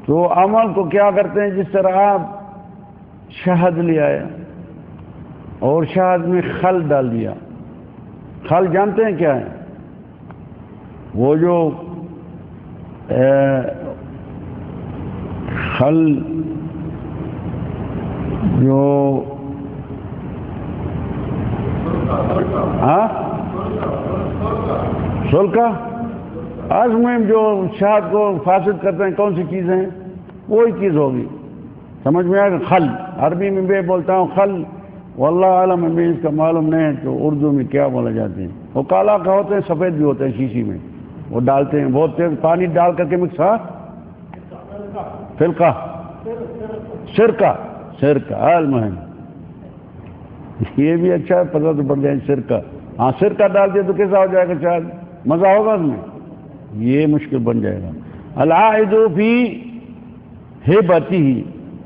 Speaker 1: تو عمل کو کیا کرتے ہیں، جس طرح آپ شہد لے آئے اور شہد میں خل ڈال دیا، خل جانتے ہیں کیا ہے، وہ جو خل جو سلکا، آج میں جو شہد کو فاسد کرتے ہیں کون سی چیزیں ہیں، وہی چیز ہوگی، سمجھ میں آئے گا۔ خل عربی میں میں بولتا ہوں خل، واللہ عالم میں اس کا معلوم نہیں ہے تو اردو میں کیا بولا جاتے ہیں، وہ کالا کا ہوتے ہیں، سفید بھی ہوتے ہیں، شیشی میں وہ ڈالتے ہیں، بہت تیز پانی ڈال کر کے مکس، فلقہ، سرکہ المہم، یہ بھی اچھا ہے، پتہ تو پڑ جائے سرکہ، ہاں سرکہ ڈال دیا تو کیسا ہو جائے گا، شاید مزہ ہوگا اس میں، یہ مشکل بن جائے گا۔ العائد فی ہبتہ،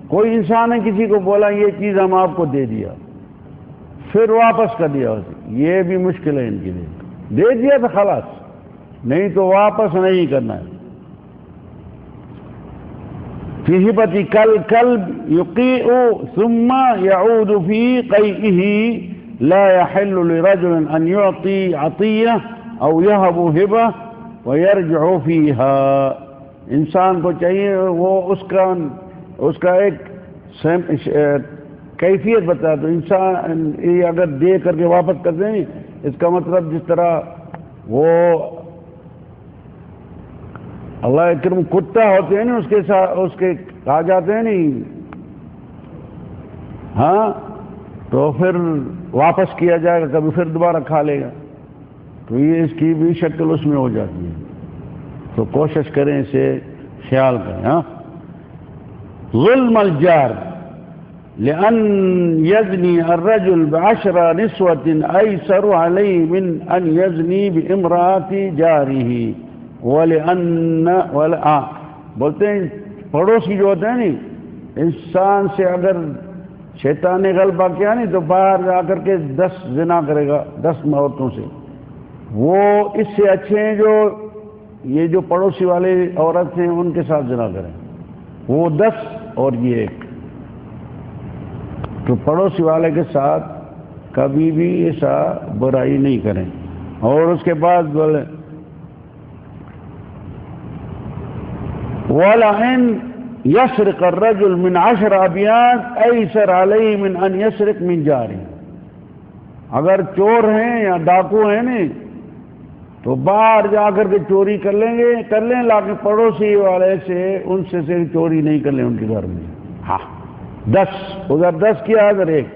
Speaker 1: کوئی انسان ہے کسی کو بولا یہ چیز ہم آپ کو دے دیا، پھر واپس کر دیا اسے، یہ بھی مشکل ہے ان کے لیے، دے دیا تو خلاص، نہیں تو واپس نہیں کرنا ہے۔ فی ہبتہ کالکلب یقیء ثم یعود فی قیئہ لا يحل لرجل ان يعطي عطیہ او یہب ہبہ ویرجع فیہا، انسان کو چاہیے وہ اس کا ایک کیفیت بتا دو، انسان یہ اگر دے کر کے واپس کر دیں، اس کا مطلب جس طرح وہ اللہ اکرم کتا ہوتے ہیں نا، اس کے ساتھ اس کے کھا جاتے ہیں نہیں، ہاں تو پھر واپس کیا جائے گا، کبھی پھر دوبارہ کھا لے گا، تو یہ اس کی بھی شکل اس میں ہو جاتی ہے، تو کوشش کریں اسے خیال کریں۔ ہاں ظلم الجار، لأن يزني الرجل بعشر نسوة أيسر عليه من أن يزني بامرأة جاره، بولتے ہیں پڑوسی جو ہوتے ہیں نہیں، انسان سے اگر شیطان نے غلبہ کیا نہیں تو باہر جا کر کے 10 زنا کرے گا 10 عورتوں سے، وہ اس سے اچھے ہیں جو یہ جو پڑوسی والے عورت ہیں ان کے ساتھ زنا کریں، وہ 10 اور یہ 1، تو پڑوسی والے کے ساتھ کبھی بھی ایسا برائی نہیں کریں۔ اور اس کے بعد بولے وَلَئِنْ يَسْرِقَ الرَّجُلُ مِنْ 10 أَبْيَاتٍ أَيْسَرَ عَلَيْهِ مِنْ أَنْ يَسْرِقَ مِنْ جَارِهِ، اگر چور ہیں یا ڈاکو ہیں نہیں تو باہر جا کر کے چوری کر لیں، لیکن پڑوسی والے سے ان سے چوری نہیں کر لیں ان کے گھر میں، ہاں 10 ادھر 10 کیا ادھر 1،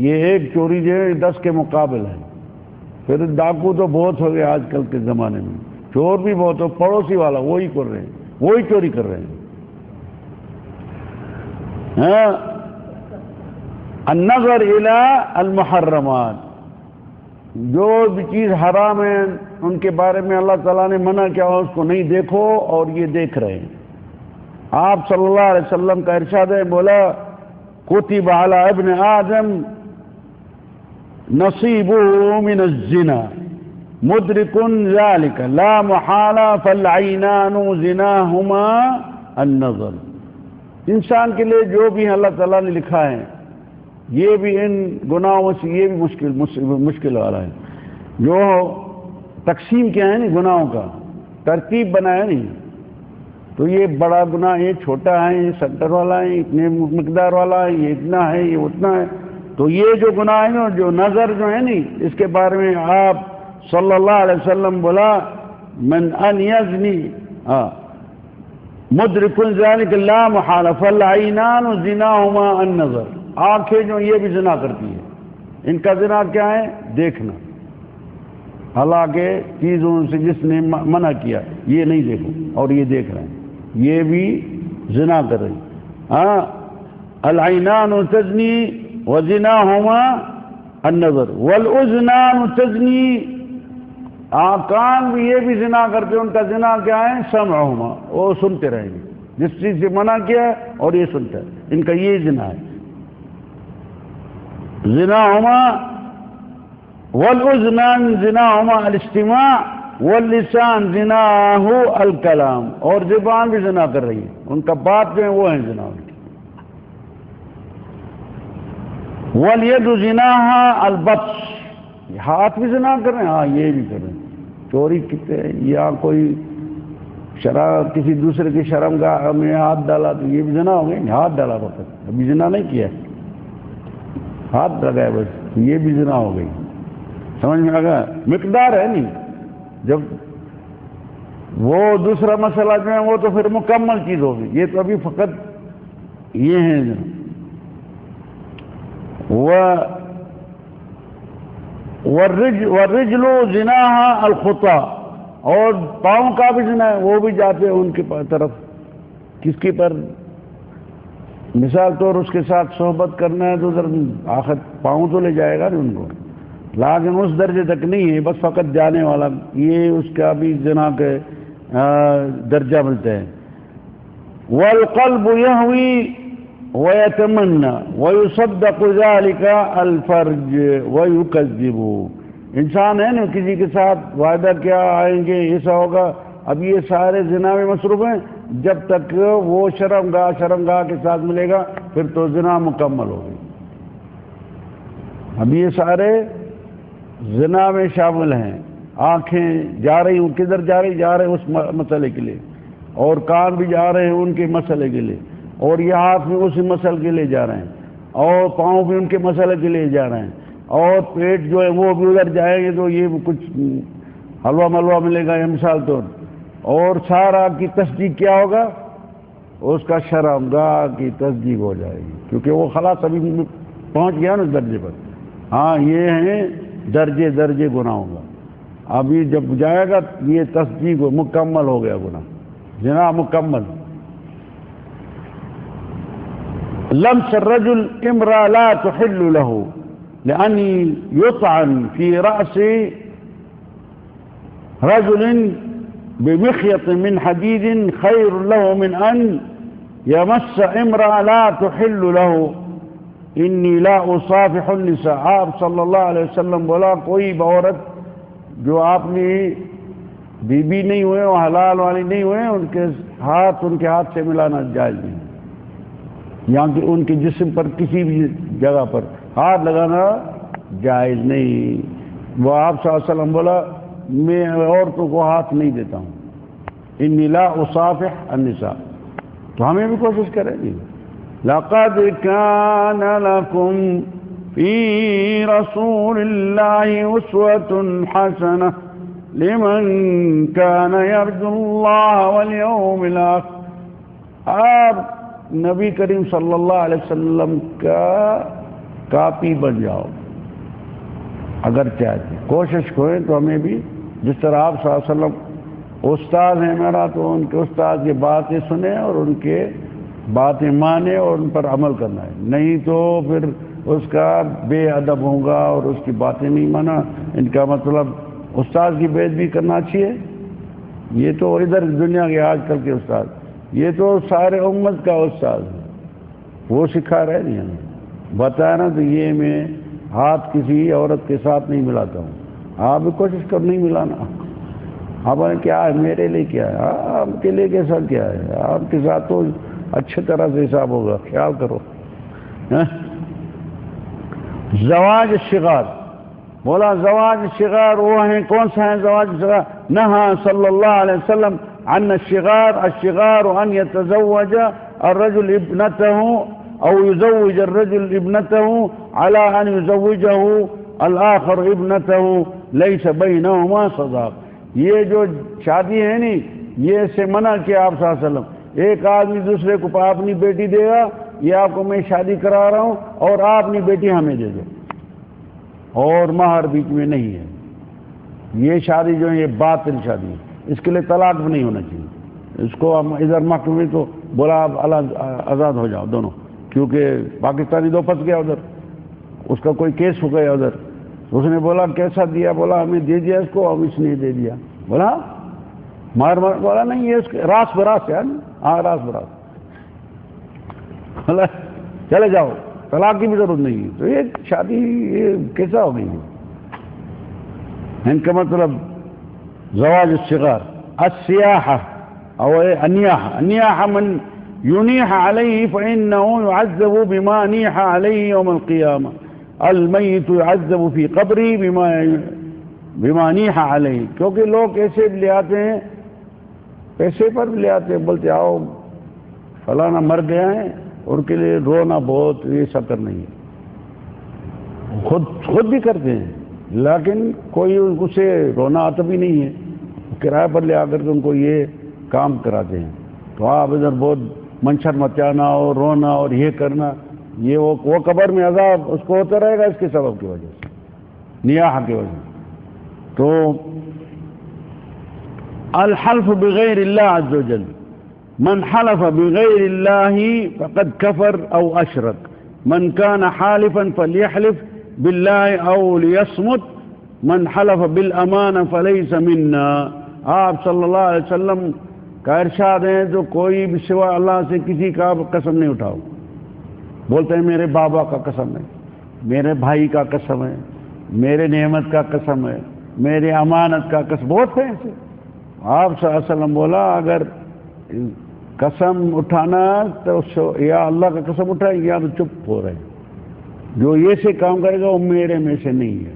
Speaker 1: یہ 1 چوری جو ہے 10 کے مقابل ہے، پھر ڈاکو تو بہت ہو گئے آج کل کے زمانے میں، چور بھی بہت ہو، پڑوسی والا وہی کر رہے ہیں، وہی چوری کر رہے ہیں۔ النظر الى المحرمات، جو بھی چیز حرام ہے ان کے بارے میں اللہ تعالیٰ نے منع کیا اس کو نہیں دیکھو، اور یہ دیکھ رہے ہیں۔ آپ صلی اللہ علیہ وسلم کا ارشاد ہے، بولا کتب علی ابن آدم نصیبہ من الزنا مدرک ذلک لا محالہ فالعینان زناہما النظر۔ انسان کے لیے جو بھی اللہ تعالیٰ نے لکھا ہے، یہ بھی ان گناہوں سے یہ بھی مشکل والا ہے۔ جو تقسیم کیا ہے نا گناہوں کا، ترتیب بنایا نہیں، تو یہ بڑا گناہ، یہ چھوٹا ہے، یہ 70 والا ہے، اتنے مقدار والا ہے، یہ اتنا ہے، یہ اتنا ہے۔ تو یہ جو گناہ ہے نا، جو نظر جو ہے نہیں، اس کے بارے میں آپ صلی اللہ علیہ وسلم بولا من ان یزنی مدرک ذلک لا محالہ فالعینان زناہما النظر۔ آنکھیں جو یہ بھی زنا کرتی ہے، ان کا زنا کیا ہے؟ دیکھنا۔ حالانکہ چیزوں سے جس نے منع کیا یہ نہیں دیکھو، اور یہ دیکھ رہے ہیں، یہ بھی زنا کر رہے ہیں۔ العینان تزنی وزناہما النظر والاذنان تزنی، کان بھی یہ بھی زنا کرتے ہیں، ان کا زنا کیا ہے؟ سمعہما، وہ سنتے رہیں گے، جس چیز سے منع کیا ہے اور یہ سنتا ہے، ان کا یہ زنا ہے۔ زناہما والاذنان زناہما الاستماع واللسان زناہ الکلام، اور زبان بھی زنا کر رہی ہے، ان کا بات جو ہے وہ ہے زنا۔ والید زناہ البطش، ہاتھ بھی زنا کر رہے ہیں، ہاں یہ بھی کر رہے ہیں، چوری کتے یا کوئی شراب کسی دوسرے کی شرم گاہ میں ہاتھ ڈالا تو یہ بھی زنا ہو گئے، ہاتھ ڈالا وقت ابھی زنا نہیں کیا، ہاتھ لگایا بس، یہ بھی زنا ہو گئی۔ سمجھ میں آ گیا؟ مقدار ہے نہیں، جب وہ دوسرا مسئلہ جو ہے وہ تو پھر مکمل چیز ہوگی، یہ تو ابھی فقط یہ ہے۔ والرجل زناها الخطا، اور پاؤں کا بھی زنا ہے، وہ بھی جاتے ہیں ان کی طرف، کس کی پر مثال طور اس کے ساتھ صحبت کرنا ہے تو آخر پاؤں تو لے جائے گا نا ان کو، لیکن اس درجے تک نہیں ہے، بس فقط جانے والا، یہ اس کا بھی زنا کے درجہ ملتے ہیں۔ والقلب يهوي ويتمنى ويصدق ذلك الفرج ويكذب، انسان ہے نا کسی کے ساتھ وعدہ کیا آئیں گے ایسا ہوگا، اب یہ سارے زنا میں مصروف ہیں، جب تک وہ شرمگاہ کے ساتھ ملے گا پھر تو زنا مکمل ہوگی۔ اب یہ سارے زنا میں شامل ہیں، آنکھیں جا رہی ہوں، کدھر جا رہے اس مسئلے کے لیے، اور کان بھی جا رہے ہیں ان کے مسئلے کے لیے، اور یہ ہاتھ بھی اسی مسئلے کے لیے جا رہے ہیں، اور پاؤں بھی ان کے مسئلے کے لیے جا رہے ہیں، اور پیٹ جو ہے وہ بھی ادھر جائیں گے تو یہ کچھ حلوہ ملوہ ملے گا، یہ مثال طور، اور سارا کی تصدیق کیا ہوگا؟ اس کا شرمگاہ کی تصدیق ہو جائے گی، کیونکہ وہ خلاص ابھی پہنچ گیا نا اس درجے پر۔ ہاں یہ ہیں درجے گناہوں کا، ابھی جب جائے گا یہ تصدیق مکمل ہو گیا گناہ، زنا مکمل۔ لمس الرجل امرأة لا تحل له لأن يطعن في رأس رجل بمخيط من حديد خير له من أن يمس امرأة لا تحل له انی لا اصافح النساء۔ آپ صلی اللہ علیہ وسلم بولا کوئی عورت جو آپ نے بی نہیں ہوئے اور حلال والی نہیں ہوئے، ان کے ہاتھ سے ملانا جائز نہیں، یہاں کہ ان کے جسم پر کسی بھی جگہ پر ہاتھ لگانا جائز نہیں۔ وہ آپ صلی اللہ علیہ وسلم بولا میں عورتوں کو ہاتھ نہیں دیتا ہوں، انی لا اصافح النساء۔ تو ہمیں بھی کوشش کریں گے۔ لقد كان لكم في رسول الله أسوة حسنة لمن كان يرجو الله واليوم الآخر۔ آپ نبی کریم صلی اللہ علیہ وسلم کا کاپی بن جاؤ، اگر چاہتے کوشش کریں تو ہمیں بھی جس طرح آپ صلی اللہ علیہ وسلم استاد ہیں میرا، تو ان کے استاد کی باتیں سنیں اور ان کے باتیں مانے اور ان پر عمل کرنا ہے، نہیں تو پھر اس کا بے ادب ہوگا اور اس کی باتیں نہیں مانا، ان کا مطلب استاد کی بے ادبی کرنا اچھی ہے؟ یہ تو ادھر دنیا کے آج کل کے استاد، یہ تو سارے امت کا استاد ہے، وہ سکھا رہے نہیں ہمیں، بتایا نا۔ تو یہ میں ہاتھ کسی عورت کے ساتھ نہیں ملاتا ہوں، آپ بھی کوشش کر نہیں ملانا۔ آپ کیا ہے میرے لیے، کیا ہے آپ کے لیے، کیسا کیا ہے آپ کے ساتھ، تو اچھی طرح سے حساب ہوگا، خیال کرو۔ زواج الصغار، بولا زواج الصغار وہ ہیں، کون سا ہے زواج الصغار؟ نہا صلی اللہ علیہ وسلم عن الصغار ان يتزوج الرجل ابنته او يزوج الرجل ابنته على ان يزوجه الاخر ابنته ليس بينهما صداق۔ یہ جو شادی ہے نہیں، یہ سے منع کیا آپ صلی اللہ علیہ وسلم، ایک آدمی دوسرے کو اپنی بیٹی دے گا، یہ آپ کو میں شادی کرا رہا ہوں اور آپ اپنی بیٹی ہمیں دے دو، اور مہر بیچ میں نہیں ہے۔ یہ شادی جو ہے یہ باطل شادی ہے، اس کے لیے طلاق بھی نہیں ہونا چاہیے۔ اس کو ہم ادھر محکمے کو بولا آپ آزاد ہو جاؤ دونوں، کیونکہ پاکستانی دو پھنس گیا ادھر، اس کا کوئی کیس ہو گیا ادھر۔ اس نے بولا کیسا دیا؟ بولا ہمیں دے دیا اس کو، اب اس نے دے دیا۔ بولا مار بولا نہیں، یہ اس کے راس براس ہے، ہاں راس براس۔ بولا چلے جاؤ، طلاق کی بھی ضرورت نہیں ہے۔ تو یہ شادی یہ کیسا ہو گئی؟ ان کا مطلب زواج الصغار۔ السیاحہ او انیاح من ينيح عليه فإنه يعذب بما نيح عليه يوم القيامة، الميت يعذب في قبره بما نيح عليه۔ کیونکہ لوگ ایسے بھی لے آتے ہیں، پیسے پر بھی لے آتے ہیں، بولتے آؤ فلانا مر گیا ہے، ان کے لیے رونا بہت، یہ شکر نہیں ہے، خود بھی کرتے ہیں، لیکن کوئی ان کو سے رونا آتا بھی نہیں ہے، کرایہ پر لے آ کر کے ان کو یہ کام کراتے ہیں۔ تو آپ ادھر بہت منشر مچانا اور رونا اور یہ کرنا، یہ وہ قبر میں عذاب اس کو ہوتا رہے گا، اس کے سبب کی وجہ سے، نیاح کی وجہ سے۔ تو الحلف بغیر اللہ عز وجل، من حلف بغیر اللہ فقد کفر او اشرک، من کان حالفا فلیحلف باللہ او لیصمت، من حلف بالامانہ فلیس منا۔ آپ صلی اللہ علیہ وسلم کا ارشاد ہے جو کوئی بھی سوا اللہ سے کسی کا قسم نہیں اٹھاؤ، بولتے ہیں میرے بابا کا قسم ہے، میرے بھائی کا قسم ہے، میرے نعمت کا قسم ہے، میرے امانت کا قسم، بہت ہے ایسے۔ آپ صلی اللہ علیہ وسلم بولا اگر قسم اٹھانا تو یا اللہ کا قسم اٹھائے یا تو چپ ہو رہے، جو یہ سے کام کرے گا وہ میرے میں سے نہیں ہے۔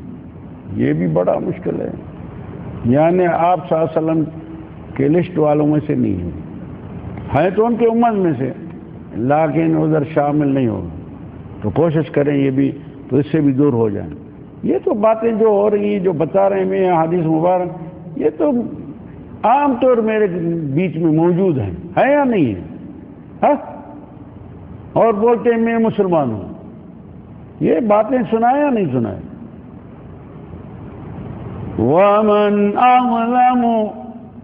Speaker 1: یہ بھی بڑا مشکل ہے، یعنی آپ صلی اللہ علیہ وسلم کے لسٹ والوں میں سے نہیں ہے تو ان کے امت میں سے، لیکن ادھر شامل نہیں ہوگا۔ تو کوشش کریں یہ بھی، تو اس سے بھی دور ہو جائیں۔ یہ تو باتیں جو ہو رہی ہیں، جو بتا رہے ہیں میں حدیث مبارک، یہ تو عام طور میرے بیچ میں موجود ہیں، ہے یا نہیں ہے؟ ہاں، اور بولتے ہیں میں مسلمان ہوں، یہ باتیں سنائے یا نہیں سنائے؟ وَمَنْ أَظْلَمُ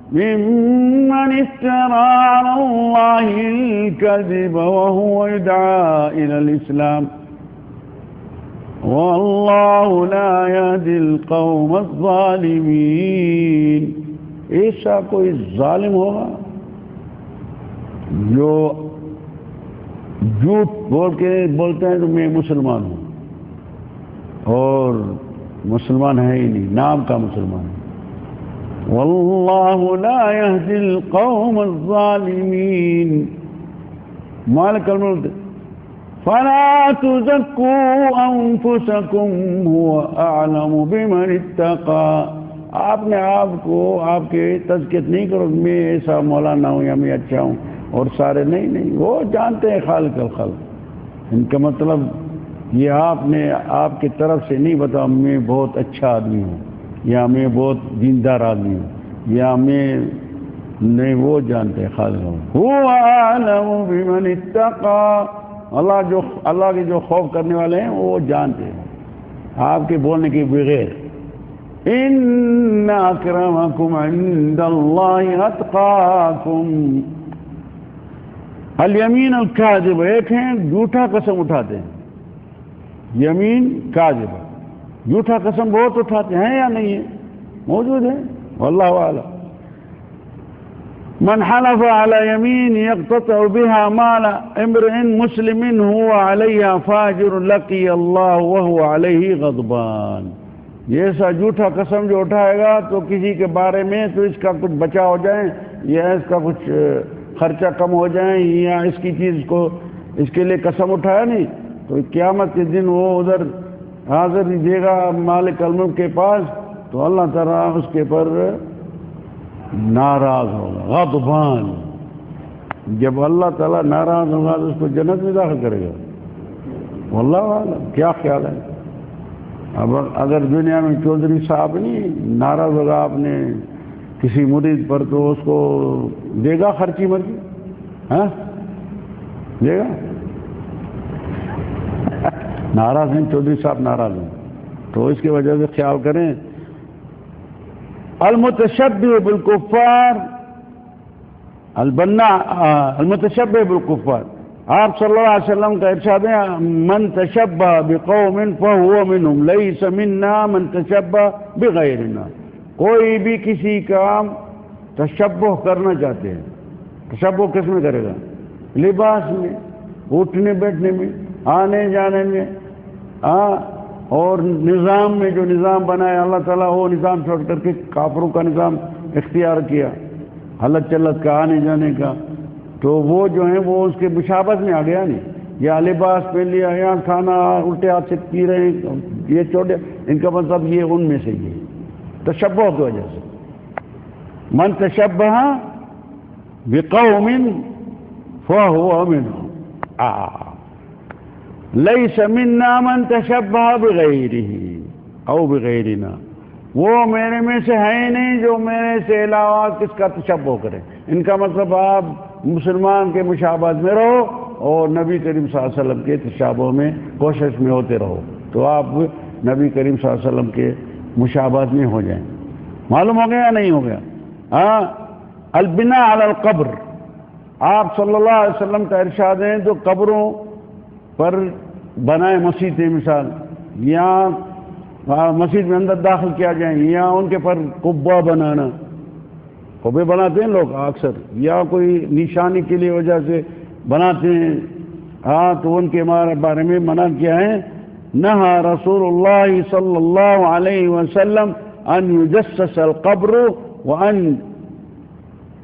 Speaker 1: ممن افترى على الله الكذب وهو يدعى إلى الإسلام والله لا يهدي القوم الظالمين۔ ایسا کوئی ظالم ہوگا جو جھوٹ بولتے ہیں تو میں مسلمان ہوں اور مسلمان ہے ہی نہیں، نام کا مسلمان ہے۔ واللہ لا يهدي القوم الظالمین۔ مالک الملک فلا تزکوا انفسکم هو اعلم بمن اتقى۔ آپ نے آپ کو آپ کے تزکیت نہیں کرو میں ایسا مولانا ہوں یا میں اچھا ہوں اور سارے نہیں، وہ جانتے ہیں خالق الخلق۔ ان کا مطلب یہ آپ نے آپ کی طرف سے نہیں بتا میں بہت اچھا آدمی ہوں یا میں بہت دیندار آدمی ہوں یا میں نہیں، وہ جانتے ہیں خالق هو اعلم بمن اتقى۔ اللہ کے جو خوف کرنے والے ہیں وہ جانتے ہیں آپ کے بولنے کے بغیر۔ ان اکرمکم عند اللہ اتقاکم۔ الیمین الکاذب، ایک ہیں جھوٹا قسم اٹھاتے ہیں، یمین کاذبہ، جھوٹا قسم بہت اٹھاتے ہیں یا نہیں ہے؟ موجود ہے، واللہ اعلم۔ من حلف على يمين يقتطع بها مال امرئ مسلم هو عليها فاجر لقي الله وهو عليه غضبان۔ یہ ایسا جھوٹا قسم جو اٹھائے گا تو کسی کے بارے میں تو اس کا کچھ بچا ہو جائے یا اس کا کچھ خرچہ کم ہو جائے یا اس کی چیز کو اس کے لیے قسم اٹھایا نہیں تو قیامت کے دن وہ ادھر حاضر دیجیے گا مالک الملک کے پاس، تو اللہ تعالیٰ اس کے پر ناراض ہوگا، غضبان۔ جب اللہ تعالیٰ ناراض ہوگا تو اس کو جنت میں داخل کرے گا، واللہ اعلم۔ کیا خیال ہے؟ اب اگر دنیا میں چودھری صاحب نہیں ناراض ہوگا آپ نے کسی مرید پر تو اس کو دے گا خرچی مرضی؟ ہاں دے گا؟ ناراض ہیں چودھری صاحب، ناراض ہیں تو اس کی وجہ سے خیال کریں۔ المتشبہ بالکفار المتشبہ بالکفار، آپ صلی اللہ علیہ وسلم کا ارشاد ہے من تشبہ بقوم فہو منہم لیس منا من تشبہ بغیرنا۔ کوئی بھی کسی کا تشبہ کرنا چاہتے ہیں، تشبہ کس میں کرے گا؟ لباس میں، اٹھنے بیٹھنے میں، آنے جانے میں، اور نظام میں جو نظام بنایا اللہ تعالیٰ وہ نظام چھوڑ کر کے کافروں کا نظام اختیار کیا، حلت چلت کا، آنے جانے کا، تو وہ جو ہیں وہ اس کے مشابہت میں آ گیا نہیں، یا لباس پہن لیا یا کھانا الٹے ہاتھ سے پی رہے ہیں یہ چھوڑے، ان کا مطلب یہ ان میں سے یہ تشبہ کی وجہ سے۔ من تشبہ بقوم فہو منہم لیس منا من تشبہ بغیرہ او بغیرنا، وہ میرے میں سے ہے نہیں جو میرے سے علاوہ کس کا تشبہ کرے۔ ان کا مطلب آپ مسلمان کے مشابہت میں رہو اور نبی کریم صلی اللہ علیہ وسلم کے تشابہ میں کوشش میں ہوتے رہو تو آپ نبی کریم صلی اللہ علیہ وسلم کے مشابہت میں ہو جائیں۔ معلوم ہو گیا یا نہیں ہو گیا؟ البناء علی القبر، آپ صلی اللہ علیہ وسلم کا ارشاد ہے جو قبروں پر بنائے مسجدیں، مثال یا مسجد میں اندر داخل کیا جائیں یا ان کے پر قبہ بنانا، قبے بناتے ہیں لوگ اکثر یا کوئی نشانی کے لیے وجہ سے بناتے ہیں، تو ان کے بارے میں منع کیا ہے، نہا رسول اللہ صلی اللہ علیہ وسلم ان یجسس القبر وان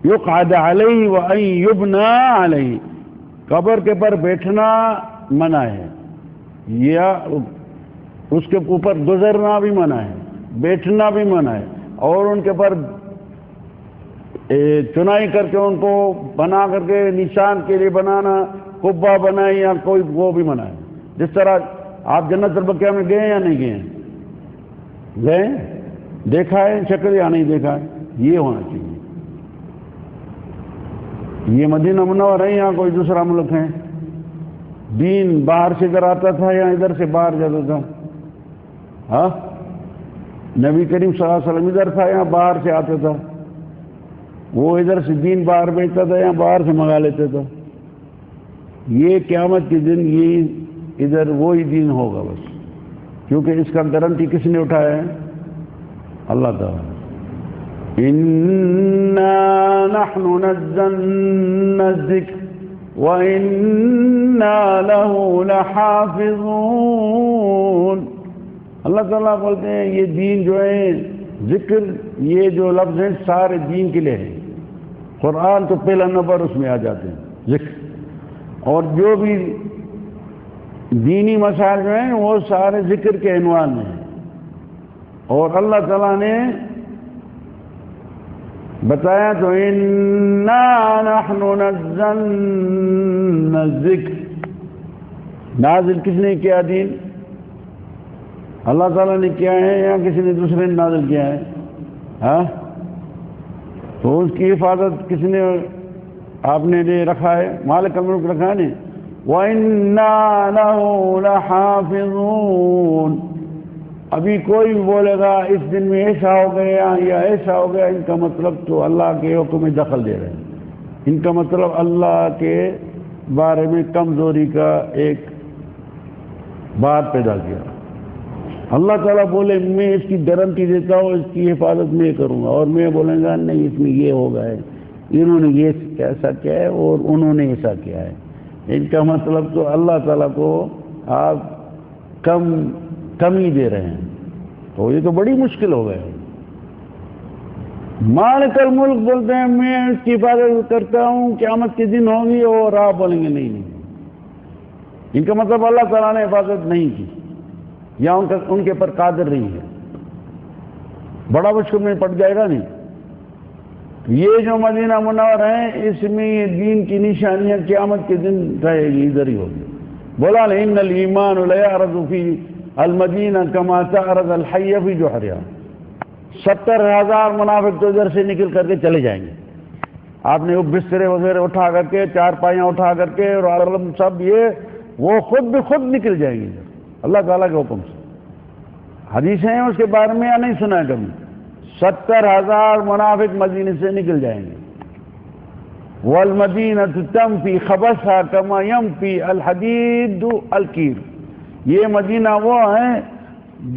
Speaker 1: یقعد علیہ وان یبنى علیہ، قبر کے پر بیٹھنا منع ہے یا اس کے اوپر گزرنا بھی منع ہے، بیٹھنا بھی منع ہے، اور ان کے پر چنائی کر کے ان کو بنا کر کے نشان کے لیے بنانا، قبہ بنائے یا کوئی وہ بھی منع ہے۔ جس طرح آپ جنت البقیہ میں گئے یا نہیں گئے؟ گئے؟ دیکھا ہے شکل یا نہیں دیکھا ہے؟ یہ ہونا چاہیے۔ یہ مدینہ منورہ ہے یا کوئی دوسرا ملک ہے؟ دین باہر سے ادھر آتا تھا یا ادھر سے باہر جاتا تھا؟ ہاں نبی کریم صلی اللہ علیہ وسلم ادھر تھا یا باہر سے آتا تھا؟ وہ ادھر سے دین باہر بیچتا تھا یا باہر سے منگا لیتا تھا؟ یہ قیامت کے دن یہ ادھر وہی دین ہوگا بس، کیونکہ اس کا گارنٹی کس نے اٹھایا ہے؟ اللہ تعالیٰ۔ اِنَّا نَحْنُ نَزَّلْنَا الذِّكْرَ وَإِنَّا لَهُ لَحَافِظُونَ۔ اللہ تعالیٰ بولتے ہیں یہ دین جو ہے، ذکر، یہ جو لفظ ہیں سارے دین کے لیے ہے۔ قرآن تو پہلا نمبر اس میں آ جاتے ہیں ذکر، اور جو بھی دینی مسائل جو ہیں وہ سارے ذکر کے عنوان میں ہیں، اور اللہ تعالیٰ نے بتایا تو اِنَّا نَحْنُ نَزَّلْنَا الذِّكْرَ، نازل کس نے کیا دین؟ اللہ تعالیٰ نے کیا ہے یا کسی نے دوسرے نے نازل کیا ہے؟ ہاں تو اس کی حفاظت کس نے آپ نے لے رکھا ہے؟ مالک الملک رکھا ہے نہیں۔ وَإِنَّا لَهُ لَحَافِظُونَ۔ ابھی کوئی بھی بولے گا اس دن میں ایسا ہو گیا یا ایسا ہو گیا، ان کا مطلب تو اللہ کے حکم میں دخل دے رہے ہیں، ان کا مطلب اللہ کے بارے میں کمزوری کا ایک بعد پیدا کیا. اللہ تعالیٰ بولے میں اس کی گارنٹی دیتا ہوں، اس کی حفاظت میں کروں گا، اور میں بولیں گا نہیں اس میں یہ ہوگا ہے، انہوں نے یہ ایسا کیا ہے اور انہوں نے ایسا کیا ہے. ان کا مطلب تو اللہ تعالیٰ کو آپ کمی دے رہے ہیں، تو یہ تو بڑی مشکل ہو گئے. مالک الملک بولتے ہیں میں اس کی حفاظت کرتا ہوں، قیامت کے دن ہوگی، اور آپ بولیں گے نہیں. ان کا مطلب اللہ تعالیٰ نے حفاظت نہیں کی یا ان کے پر قادر نہیں ہے. بڑا مشکل میں پڑ جائے گا. نہیں، یہ جو مدینہ منور ہے اس میں یہ دین کی نشانیاں قیامت کے دن رہے گی، ادھر ہی ہوگی. بولا نا ان الایمان لیعرض فی المدینہ کما تعرض الحی فی جوہرہا. 70,000 منافق تو ادھر سے نکل کر کے چلے جائیں گے. آپ نے وہ بسترے وغیرہ اٹھا کر کے، چارپائیاں اٹھا کر کے، اور عالم سب وہ خود بخود نکل جائیں گے اللہ تعالیٰ کے حکم سے. حدیثیں ہیں اس کے بارے میں یا نہیں سنا ہے کبھی؟ 70,000 منافق مدینے سے نکل جائیں گے. وَالْمَدِينَةُ تَنْفِي خَبَثَهَا كَمَا يَنْفِي الْحَدِيدُ الْكِيرُ. یہ مدینہ وہ ہیں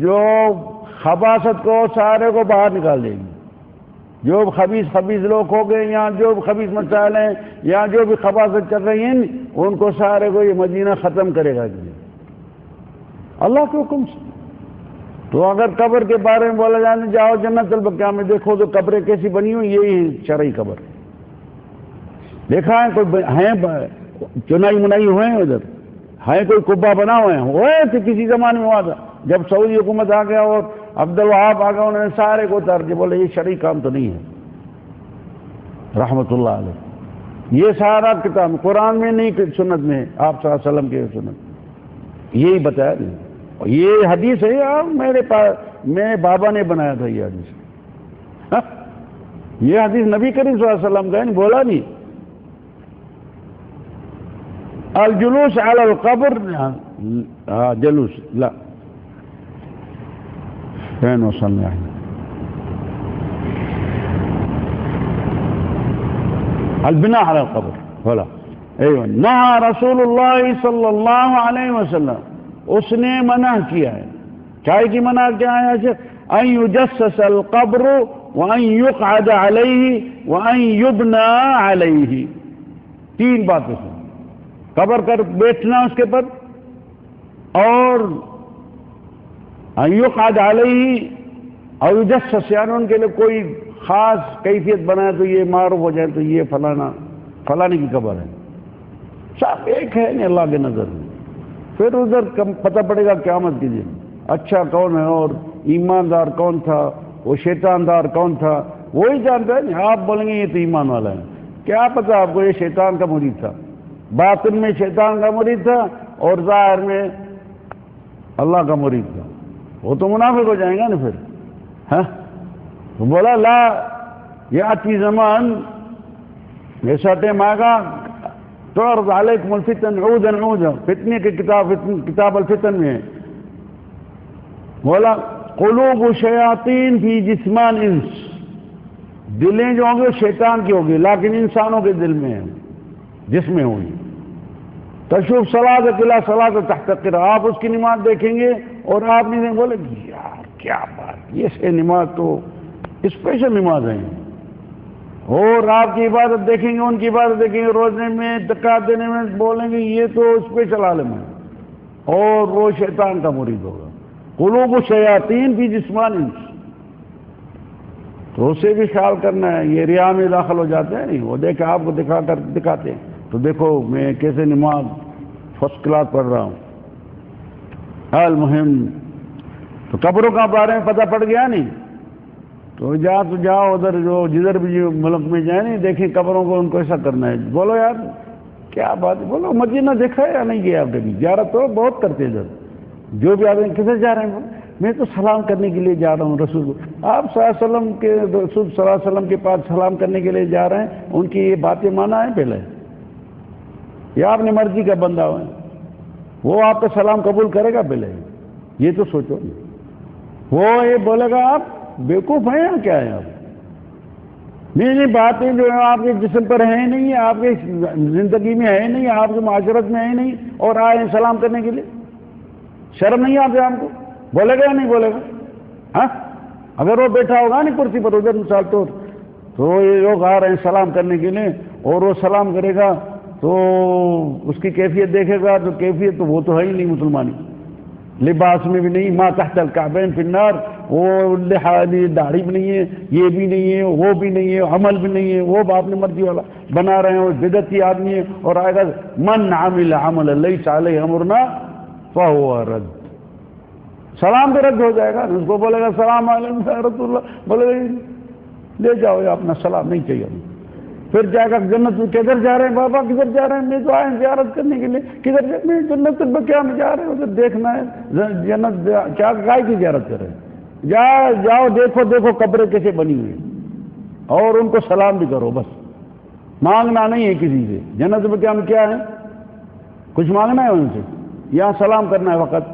Speaker 1: جو خباثت کو سارے کو باہر نکال دے گی. جو خبیث لوگ ہو گئے، یا جو خبیث مسائل ہیں، یا جو بھی خباثت چل رہی ہیں، ان کو سارے کو یہ مدینہ ختم کرے گا اللہ کے حکم سے. تو اگر قبر کے بارے میں بولا جائے جاؤ جنت البقیع میں دیکھو تو قبریں کیسی بنی ہوئی، یہی شرعی قبر دیکھا ہے. کوئی ہیں چنائی منائی ہوئے ہیں ادھر، ہیں کوئی قبہ بنا ہوئے ہیں؟ ہوئے تھے کسی زمانے میں ہوا تھا. جب سعودی حکومت آ گیا اور عبدالوہاب آ گیا، انہوں نے سارے کو اتار کے بولے یہ شرعی کام تو نہیں ہے رحمت اللہ علیہ. یہ سارا کتاب قرآن میں نہیں، سنت میں آپ صلی اللہ علیہ وسلم کے سنت یہی بتایا نہیں. یہ حدیث ہے میرے میرے بابا نے بنایا تھا یہ حدیث. یہ حدیث نبی کریم صلی اللہ علیہ وسلم کا ہے، بولا نہیں. الجلوس علی القبر جلوس لا فين وصلنا احنا. البناء على القبر ولا ايوه. نهى رسول الله صلی اللہ علیہ وسلم، اس نے منع کیا ہے. کیا کی منع کیا ہے؟ ان يجسس القبر وان يقعد عليه وان يبنى عليه. 3 باتیں ہیں. قبر کر بیٹھنا اس کے پر، اور ان يقعد عليه اور يجسس، یعنی ان کے لیے کوئی خاص کیفیت بنائے تو یہ معروف ہو جائے تو یہ فلانے کی قبر ہے. سب ایک ہے نہیں اللہ کے نظر میں. پھر ادھر پتہ پڑے گا قیامت کے دن اچھا کون ہے اور ایماندار کون تھا، وہ شیطاندار کون تھا، وہی جانتا ہے. نہیں آپ بولیں گے یہ تو ایمان والا ہے، کیا پتہ آپ کو یہ شیطان کا مرید تھا، باطن میں شیطان کا مرید تھا اور ظاہر میں اللہ کا مرید تھا. وہ تو منافق ہو جائیں گا نا پھر. ہاں بولا لا یاتی زمان، ایسا ٹائم آئے گا تعرض علیکم الفتن عودا عودا. فتنے کی کتاب الفتن میں ہے. بولا قلوب شیاطین فی جسمان انس، دلیں جو ہوں گے شیطان کی ہوگی لیکن انسانوں کے دل میں ہیں، جس میں ہوگی. تشوف صلاۃ الا صلاۃ تحتقر، آپ اس کی نماز دیکھیں گے اور آپ نہیں بولے یار کیا بات، یہ سے نماز تو اسپیشل نماز ہے. اور آپ کی عبادت دیکھیں گے، ان کی عبادت دیکھیں گے، روزنے میں زکات دینے میں بولیں گے یہ تو اسپیشل عالم ہے، اور وہ شیطان کا مرید ہوگا. قلوب شیاطین فی جسمان انس. تو اسے بھی خیال کرنا ہے. یہ ریا میں داخل ہو جاتے ہیں. نہیں وہ دیکھے آپ کو دکھا کر دکھاتے ہیں تو دیکھو میں کیسے نماز فرسٹ کلاس پڑھ رہا ہوں. المہم تو قبروں کا بارے میں پتہ پڑ گیا. نہیں تو جاؤ ادھر جو جدھر بھی ملک میں جائیں نہیں دیکھیں قبروں کو، ان کو ایسا کرنا ہے. بولو یار کیا بات ہے، بولو مدینہ دیکھا ہے یا نہیں گیا آپ کبھی؟ زیارت تو بہت کرتے ادھر. جو بھی آدمی کدھر جا رہے ہیں، میں تو سلام کرنے کے لیے جا رہا ہوں رسول کو. آپ صلی اللہ علیہ وسلم کے رسول صلی اللہ علیہ وسلم کے پاس سلام کرنے کے لیے جا رہے ہیں، ان کی یہ باتیں مانا ہے پہلے، یا آپ نے مرضی کا بندہ ہو وہ آپ کا سلام قبول کرے گا پہلے؟ یہ تو سوچو. وہ یہ بولے گا آپ بیوقوف ہیں یا کیا ہے آپ؟ نہیں باتیں جو ہے آپ کے جسم پر ہیں نہیں، آپ کی زندگی میں ہے نہیں، آپ کے معاشرت میں ہے نہیں، اور آئے ہیں سلام کرنے کے لیے. شرم نہیں آتی آپ کو؟ بولے گا یا نہیں بولے گا؟ ہاں اگر وہ بیٹھا ہوگا نہیں کرسی پر ادھر مثال تو یہ لوگ آ رہے ہیں سلام کرنے کے لیے اور وہ سلام کرے گا تو اس کی کیفیت دیکھے گا تو کیفیت تو وہ تو ہے ہی نہیں مسلمانی، لباس میں بھی نہیں، ما تحت الکعبین فی النار، وہ داڑھی بھی نہیں ہے، یہ بھی نہیں ہے، وہ بھی نہیں ہے، عمل بھی نہیں ہے، وہ باپ نے مرضی والا بنا رہے ہیں، وہ بدعتی آدمی ہے، اور آئے گا من عمل عملا لیس علیہ امرنا فہو رد، سلام بھی رد ہو جائے گا۔ اس کو بولے گا السلام علیکم یا رسول اللہ، بولے گا لے جاؤ یہ اپنا سلام نہیں چاہیے۔ پھر جائے گا جنت میں، کدھر جا رہے ہیں بابا، کدھر جا رہے ہیں؟ میں تو آئے زیارت کرنے کے لیے، کدھر جا میں جنت البقیع میں جا رہے ہیں، ادھر دیکھنا ہے جنت، کیا گائے کی زیارت کر رہے ہیں؟ جاؤ دیکھو قبریں کیسے بنی ہوئی ہیں اور ان کو سلام بھی کرو، بس مانگنا نہیں ہے کسی سے۔ جنت البقیع میں کیا ہے؟ کچھ مانگنا ہے ان سے؟ یہاں سلام کرنا ہے وقت۔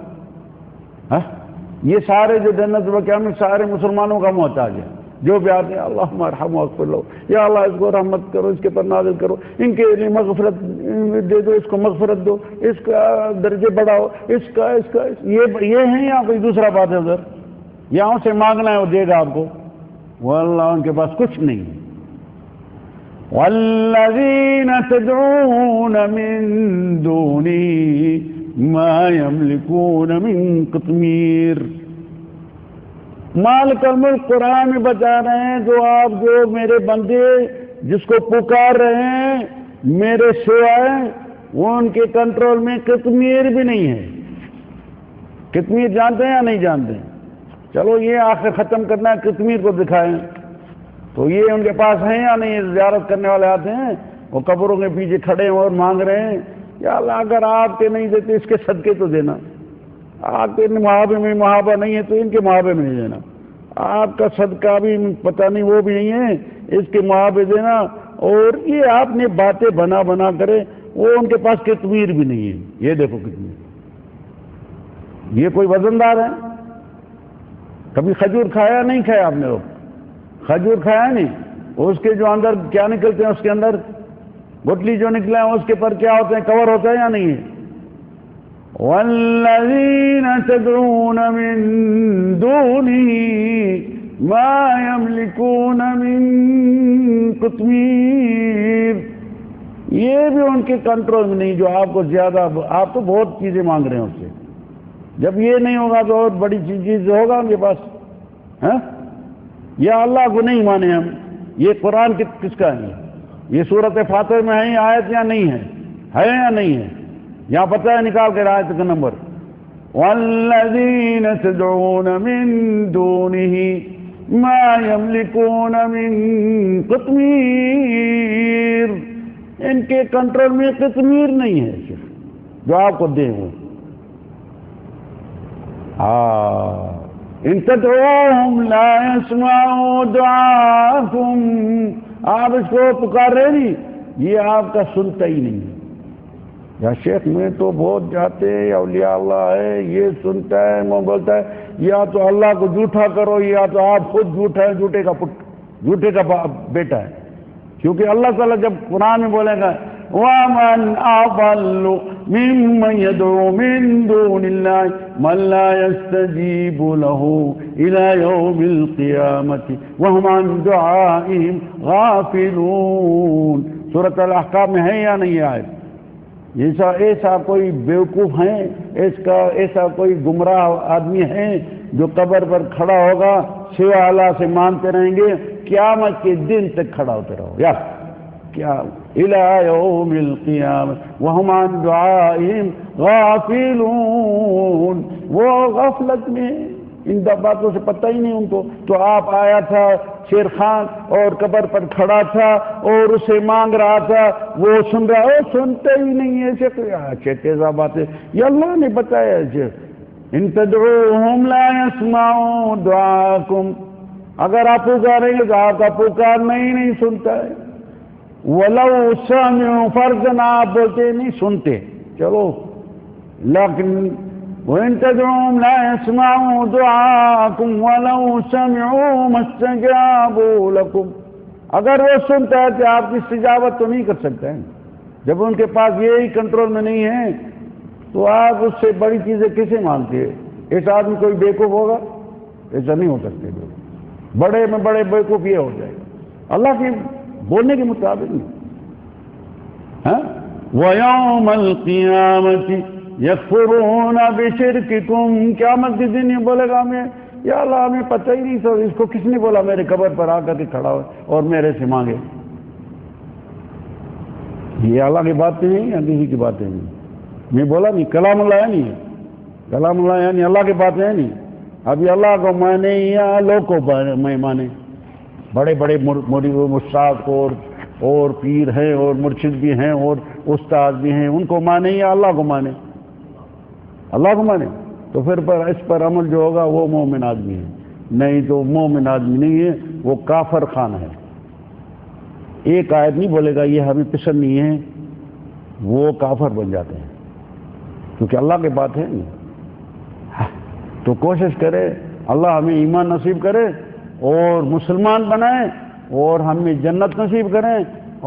Speaker 1: یہ سارے جو جنت البقیع میں سارے مسلمانوں کا محتاج ہے، جو بھی آتے ہیں اللہم ارحم واغفر لہ، یا اللہ اس کو رحمت کرو، اس کے پر نازل کرو، ان کے لیے مغفرت دے دو، اس کو مغفرت دو، اس کا درجے بڑھاؤ، اس کا یہ ہیں یا کوئی دوسرا بات ہے ادھر؟ یہاں سے مانگنا ہے وہ دے گا آپ کو، واللہ ان کے پاس کچھ نہیں۔ والذین تدعون من دونی ما یملکون من قطمیر، مالک الملک قرآن میں بتا رہے ہیں جو میرے بندے جس کو پکار رہے ہیں میرے سوائے، وہ ان کے کنٹرول میں قطمیر بھی نہیں ہے۔ قطمیر جانتے ہیں یا نہیں جانتے؟ چلو یہ آخر ختم کرنا ہے، قطمیر کو دکھائیں تو یہ ان کے پاس ہیں یا نہیں؟ زیارت کرنے والے آتے ہیں، وہ قبروں کے پیچھے کھڑے ہیں اور مانگ رہے ہیں یا اللہ اگر آپ کے نہیں دیتے اس کے صدقے تو دینا، آپ کے محابے میں محابہ نہیں ہے تو ان کے محابے میں نہیں دینا، آپ کا صدقہ بھی پتہ نہیں وہ بھی نہیں ہے اس کے محابے دینا، اور یہ آپ نے باتیں بنا کرے، وہ ان کے پاس قطمیر بھی نہیں ہے۔ یہ دیکھو قطمیر، یہ کوئی وزندار ہے؟ کبھی کھجور کھایا نہیں کھایا آپ نے؟ وہ کھجور کھایا نہیں، اس کے جو اندر کیا نکلتے ہیں، اس کے اندر گٹلی جو نکلے ہیں اس کے پر کیا ہوتے ہیں، کور ہوتا ہے یا نہیں ہے؟ والذین تدعون من دونہ ما یملکون من قطمیر، یہ بھی ان کے کنٹرول میں نہیں، جو آپ کو زیادہ، آپ تو بہت چیزیں مانگ رہے ہیں اس سے، جب یہ نہیں ہوگا تو اور بڑی چیز ہوگا ان کے پاس؟ ہاں یا اللہ کو نہیں مانے ہم؟ یہ قرآن کس کا ہے؟ یہ سورۃ فاتح میں ہے آیت یا نہیں ہے؟ ہے یا نہیں ہے؟ یہاں پتہ ہے نکال کے آیت کا نمبر، والذین تدعون من دونہ ما یملکون من قطمیر، ان کے کنٹرول میں قطمیر نہیں ہے صرف جو آپ کو دیں وہ۔ ان تدعوہم لا یسمعوا دعاءکم، آپ اس کو پکار رہے نہیں، یہ آپ کا سنتا ہی نہیں ہے۔ یا شیخ میں تو بہت جاتے ہیں، اولیاء اللہ ہے، یہ سنتا ہے، وہ بولتا ہے، یا تو اللہ کو جھوٹا کرو یا تو آپ خود جھوٹا ہے، جھوٹے کا بیٹا ہے، کیونکہ اللہ تعالیٰ جب قرآن میں بولے گا وَمَنْ أَضَلُّ مِمَّنْ يَدْعُو مِن دُونِ اللَّهِ مَن لَّا يَسْتَجِيبُ لَهُ إِلَى يَوْمِ الْقِيَامَةِ وَهُمْ عَن دُعَائِهِمْ غَافِلُونَ، سورۃ الاحقاف میں ہے یا نہیں آئے؟ ایسا کوئی بیوقوف ہے، ایسا کوئی گمراہ آدمی ہے جو قبر پر کھڑا ہوگا سوائے اللہ سے مانتے رہیں گے قیامت کے دن تک کھڑا ہوتے رہو یا کیا الى یوم القیامت وہم عن دعائهم غافلون، وہ غفلت میں، ان باتوں سے پتہ ہی نہیں ان کو۔ تو آپ آیا تھا شیر خان اور قبر پر کھڑا تھا اور اسے مانگ رہا تھا، وہ سن رہا ہے، سنتے ہی نہیں ہے۔ اچھے تیزا باتیں یہ اللہ نے بتایا ہے، ان تدعوہم لا یسمعوا دعاکم، اگر آپ پکاریں گے تو آپ کا پکارنا ہی نہیں سنتا ہے۔ وَلَوْ سَمِعُوا فَرْضًا، آپ بولتے نہیں سنتے، چلو، لیکن وَإِن تَدْعُوهُمْ لَا يَسْمَعُوا دُعَاءَكُمْ وَلَوْ سَمِعُوا مَا اسْتَجَابُوا لَكُمْ، اگر وہ سنتا ہے کہ آپ کی استجابت تو نہیں کر سکتے ہیں، جب ان کے پاس یہی کنٹرول میں نہیں ہے تو آپ اس سے بڑی چیزیں کسے مانتے ہیں؟ اس آدمی کوئی بیوقوف ہوگا؟ ایسا نہیں ہو سکتے، بڑے میں بڑے بیوقوف یہ ہو جائے گا اللہ کے بولنے کے مطابق نہیں. ہاں وَيَوْمَ الْقِيَامَةِ يَكْفُرُونَ بِشِرْكِكُمْ، قیامت کے دن یہ بولے گا ہمیں یا اللہ ہمیں پتہ ہی نہیں تھا، اس کو کس نے بولا میرے قبر پر آ کر کے کھڑا ہو اور میرے سے مانگے. یہ اللہ کی باتیں ہیں یا کسی کی باتیں نہیں؟ میں بولا نہیں، کلام اللہ ہے نہیں ہے، کلام اللہ یعنی اللہ کی باتیں ہیں نہیں. ابھی اللہ کو مانے یا لوگ کو میں مانے، بڑے بڑے مستاد اور پیر ہیں اور مرشد بھی ہیں اور استاد بھی ہیں، ان کو مانے یا اللہ کو مانے؟ اللہ کو مانے. تو پھر اس پر عمل جو ہوگا وہ مومن آدمی ہے، نہیں تو مومن آدمی نہیں ہے، وہ کافر خانہ ہے. ایک آیت نہیں بولے گا یہ ہمیں پسند نہیں ہے، وہ کافر بن جاتے ہیں کیونکہ اللہ کی بات ہے نہیں. تو کوشش کرے اللہ ہمیں ایمان نصیب کرے اور مسلمان بنائے اور ہمیں جنت نصیب کریں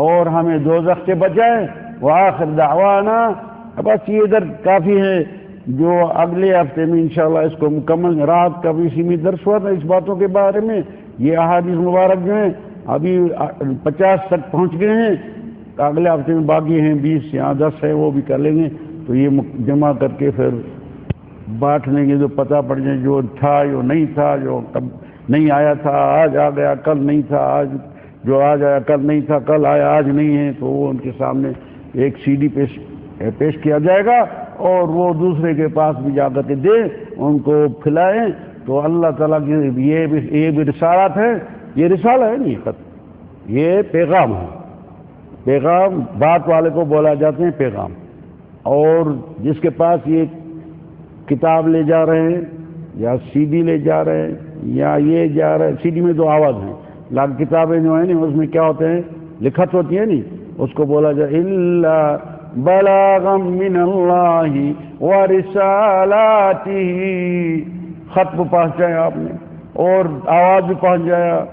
Speaker 1: اور ہمیں دوزخ سے بچائے. وآخر دعوانا، بس یہ ادھر کافی ہے، جو اگلے ہفتے میں انشاءاللہ اس کو مکمل، رات کا بھی اسی میں درس ہوا تھا اس باتوں کے بارے میں. یہ احادیث مبارک جو ہیں ابھی 50 تک پہنچ گئے ہیں، اگلے ہفتے میں باقی ہیں 20 یا 10 ہے، وہ بھی کر لیں گے. تو یہ جمع کر کے پھر بانٹ لیں گے، جو پتہ پڑ جائے جو تھا جو نہیں تھا، جو کب نہیں آیا تھا آج آ گیا، کل نہیں تھا آج، جو آج آیا کل نہیں تھا، کل آیا آج نہیں ہے، تو وہ ان کے سامنے ایک سی ڈی پیش کیا جائے گا اور وہ دوسرے کے پاس بھی جا کر کے دے، ان کو کھلائیں. تو اللہ تعالیٰ کی یہ بھی رسالات ہے، یہ رسالہ ہے نہیں خط، یہ پیغام ہے. پیغام بات والے کو بولا جاتے ہیں پیغام. اور جس کے پاس یہ کتاب لے جا رہے ہیں یا سی ڈی لے جا رہے ہیں یا یہ جا رہے ہیں، سی ڈی میں تو آواز ہے، لیکن کتابیں جو ہیں نا اس میں کیا ہوتے ہیں، لکھت ہوتی ہے نہیں، اس کو بولا جائے الا بلاغا من اللہ ورسالاتہ. خط کو پہنچ جائے آپ نے اور آواز بھی پہنچ جایا.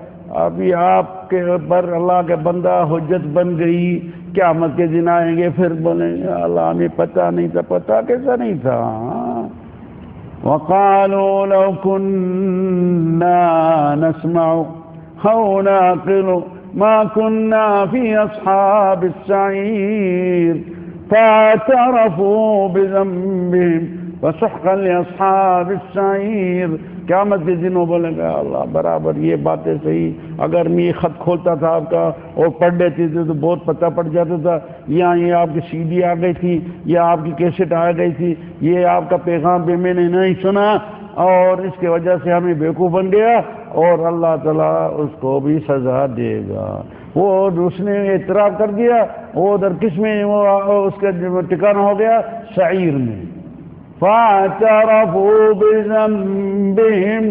Speaker 1: ابھی آپ کے پر اللہ کے بندہ حجت بن گئی، قیامت کے دن آئیں گے پھر بولیں گے اللہ ہمیں پتہ نہیں تھا. پتہ کیسا نہیں تھا؟ وقالوا لو كنا نسمع او نعقل ما كنا في اصحاب السعير فاعترفوا بذنبهم وسحقا لاصحاب السعير. قیامت کے دنوں بولے گا اللہ برابر یہ باتیں صحیح، اگر میں یہ خط کھولتا تھا آپ کا اور پڑھ لیتے تھے تو بہت پتہ پڑ جاتا تھا، یا یہ آپ کی سی ڈی آ گئی تھی یا آپ کی کیسٹ آ گئی تھی، یہ آپ کا پیغام بھی میں نے نہیں سنا اور اس کی وجہ سے ہمیں بیوقوف بن گیا اور اللہ تعالیٰ اس کو بھی سزا دے گا. وہ اس نے اعتراف کر دیا، وہ ادھر کس میں وہ اس کا ٹھکانہ ہو گیا، سعیر میں. فاعترفوا بذنبهم،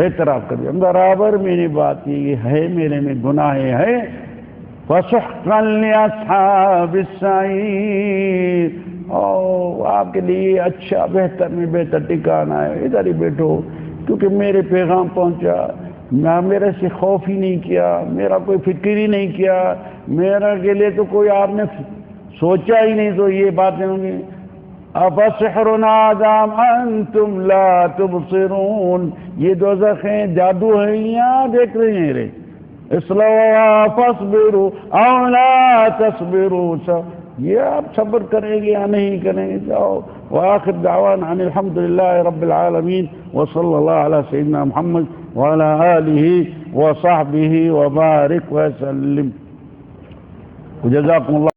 Speaker 1: اعتراف کر دیا برابر میری بات یہ ہے، میرے میں گناہ ہے. فسحقا لاصحاب السعیر، اور آپ کے لیے اچھا بہتر میں بہتر ٹھکانہ ہے، ادھر ہی بیٹھو کیونکہ میرے پیغام پہنچا. نہ میرے سے خوف ہی نہیں کیا، میرا کوئی فکر ہی نہیں کیا، میرا کے لیے تو کوئی آپ نے سوچا ہی نہیں، تو یہ باتیں ہوں گی. افسحر هذا انتم لا تبصرون، یہ دوزخ ہیں، جادو ہے یا دیکھ رہے ہیں رے. اصلوا فاصبروا او لا تصبروا، یہ آپ صبر کریں گے یا نہیں کریں گے. جاؤ. وآخر دعوانا ان الحمد للہ رب العالمین وصلی اللہ علی سیدنا محمد وعلى آلہ وصحبہ وبارک وسلم. جزاکم اللہ.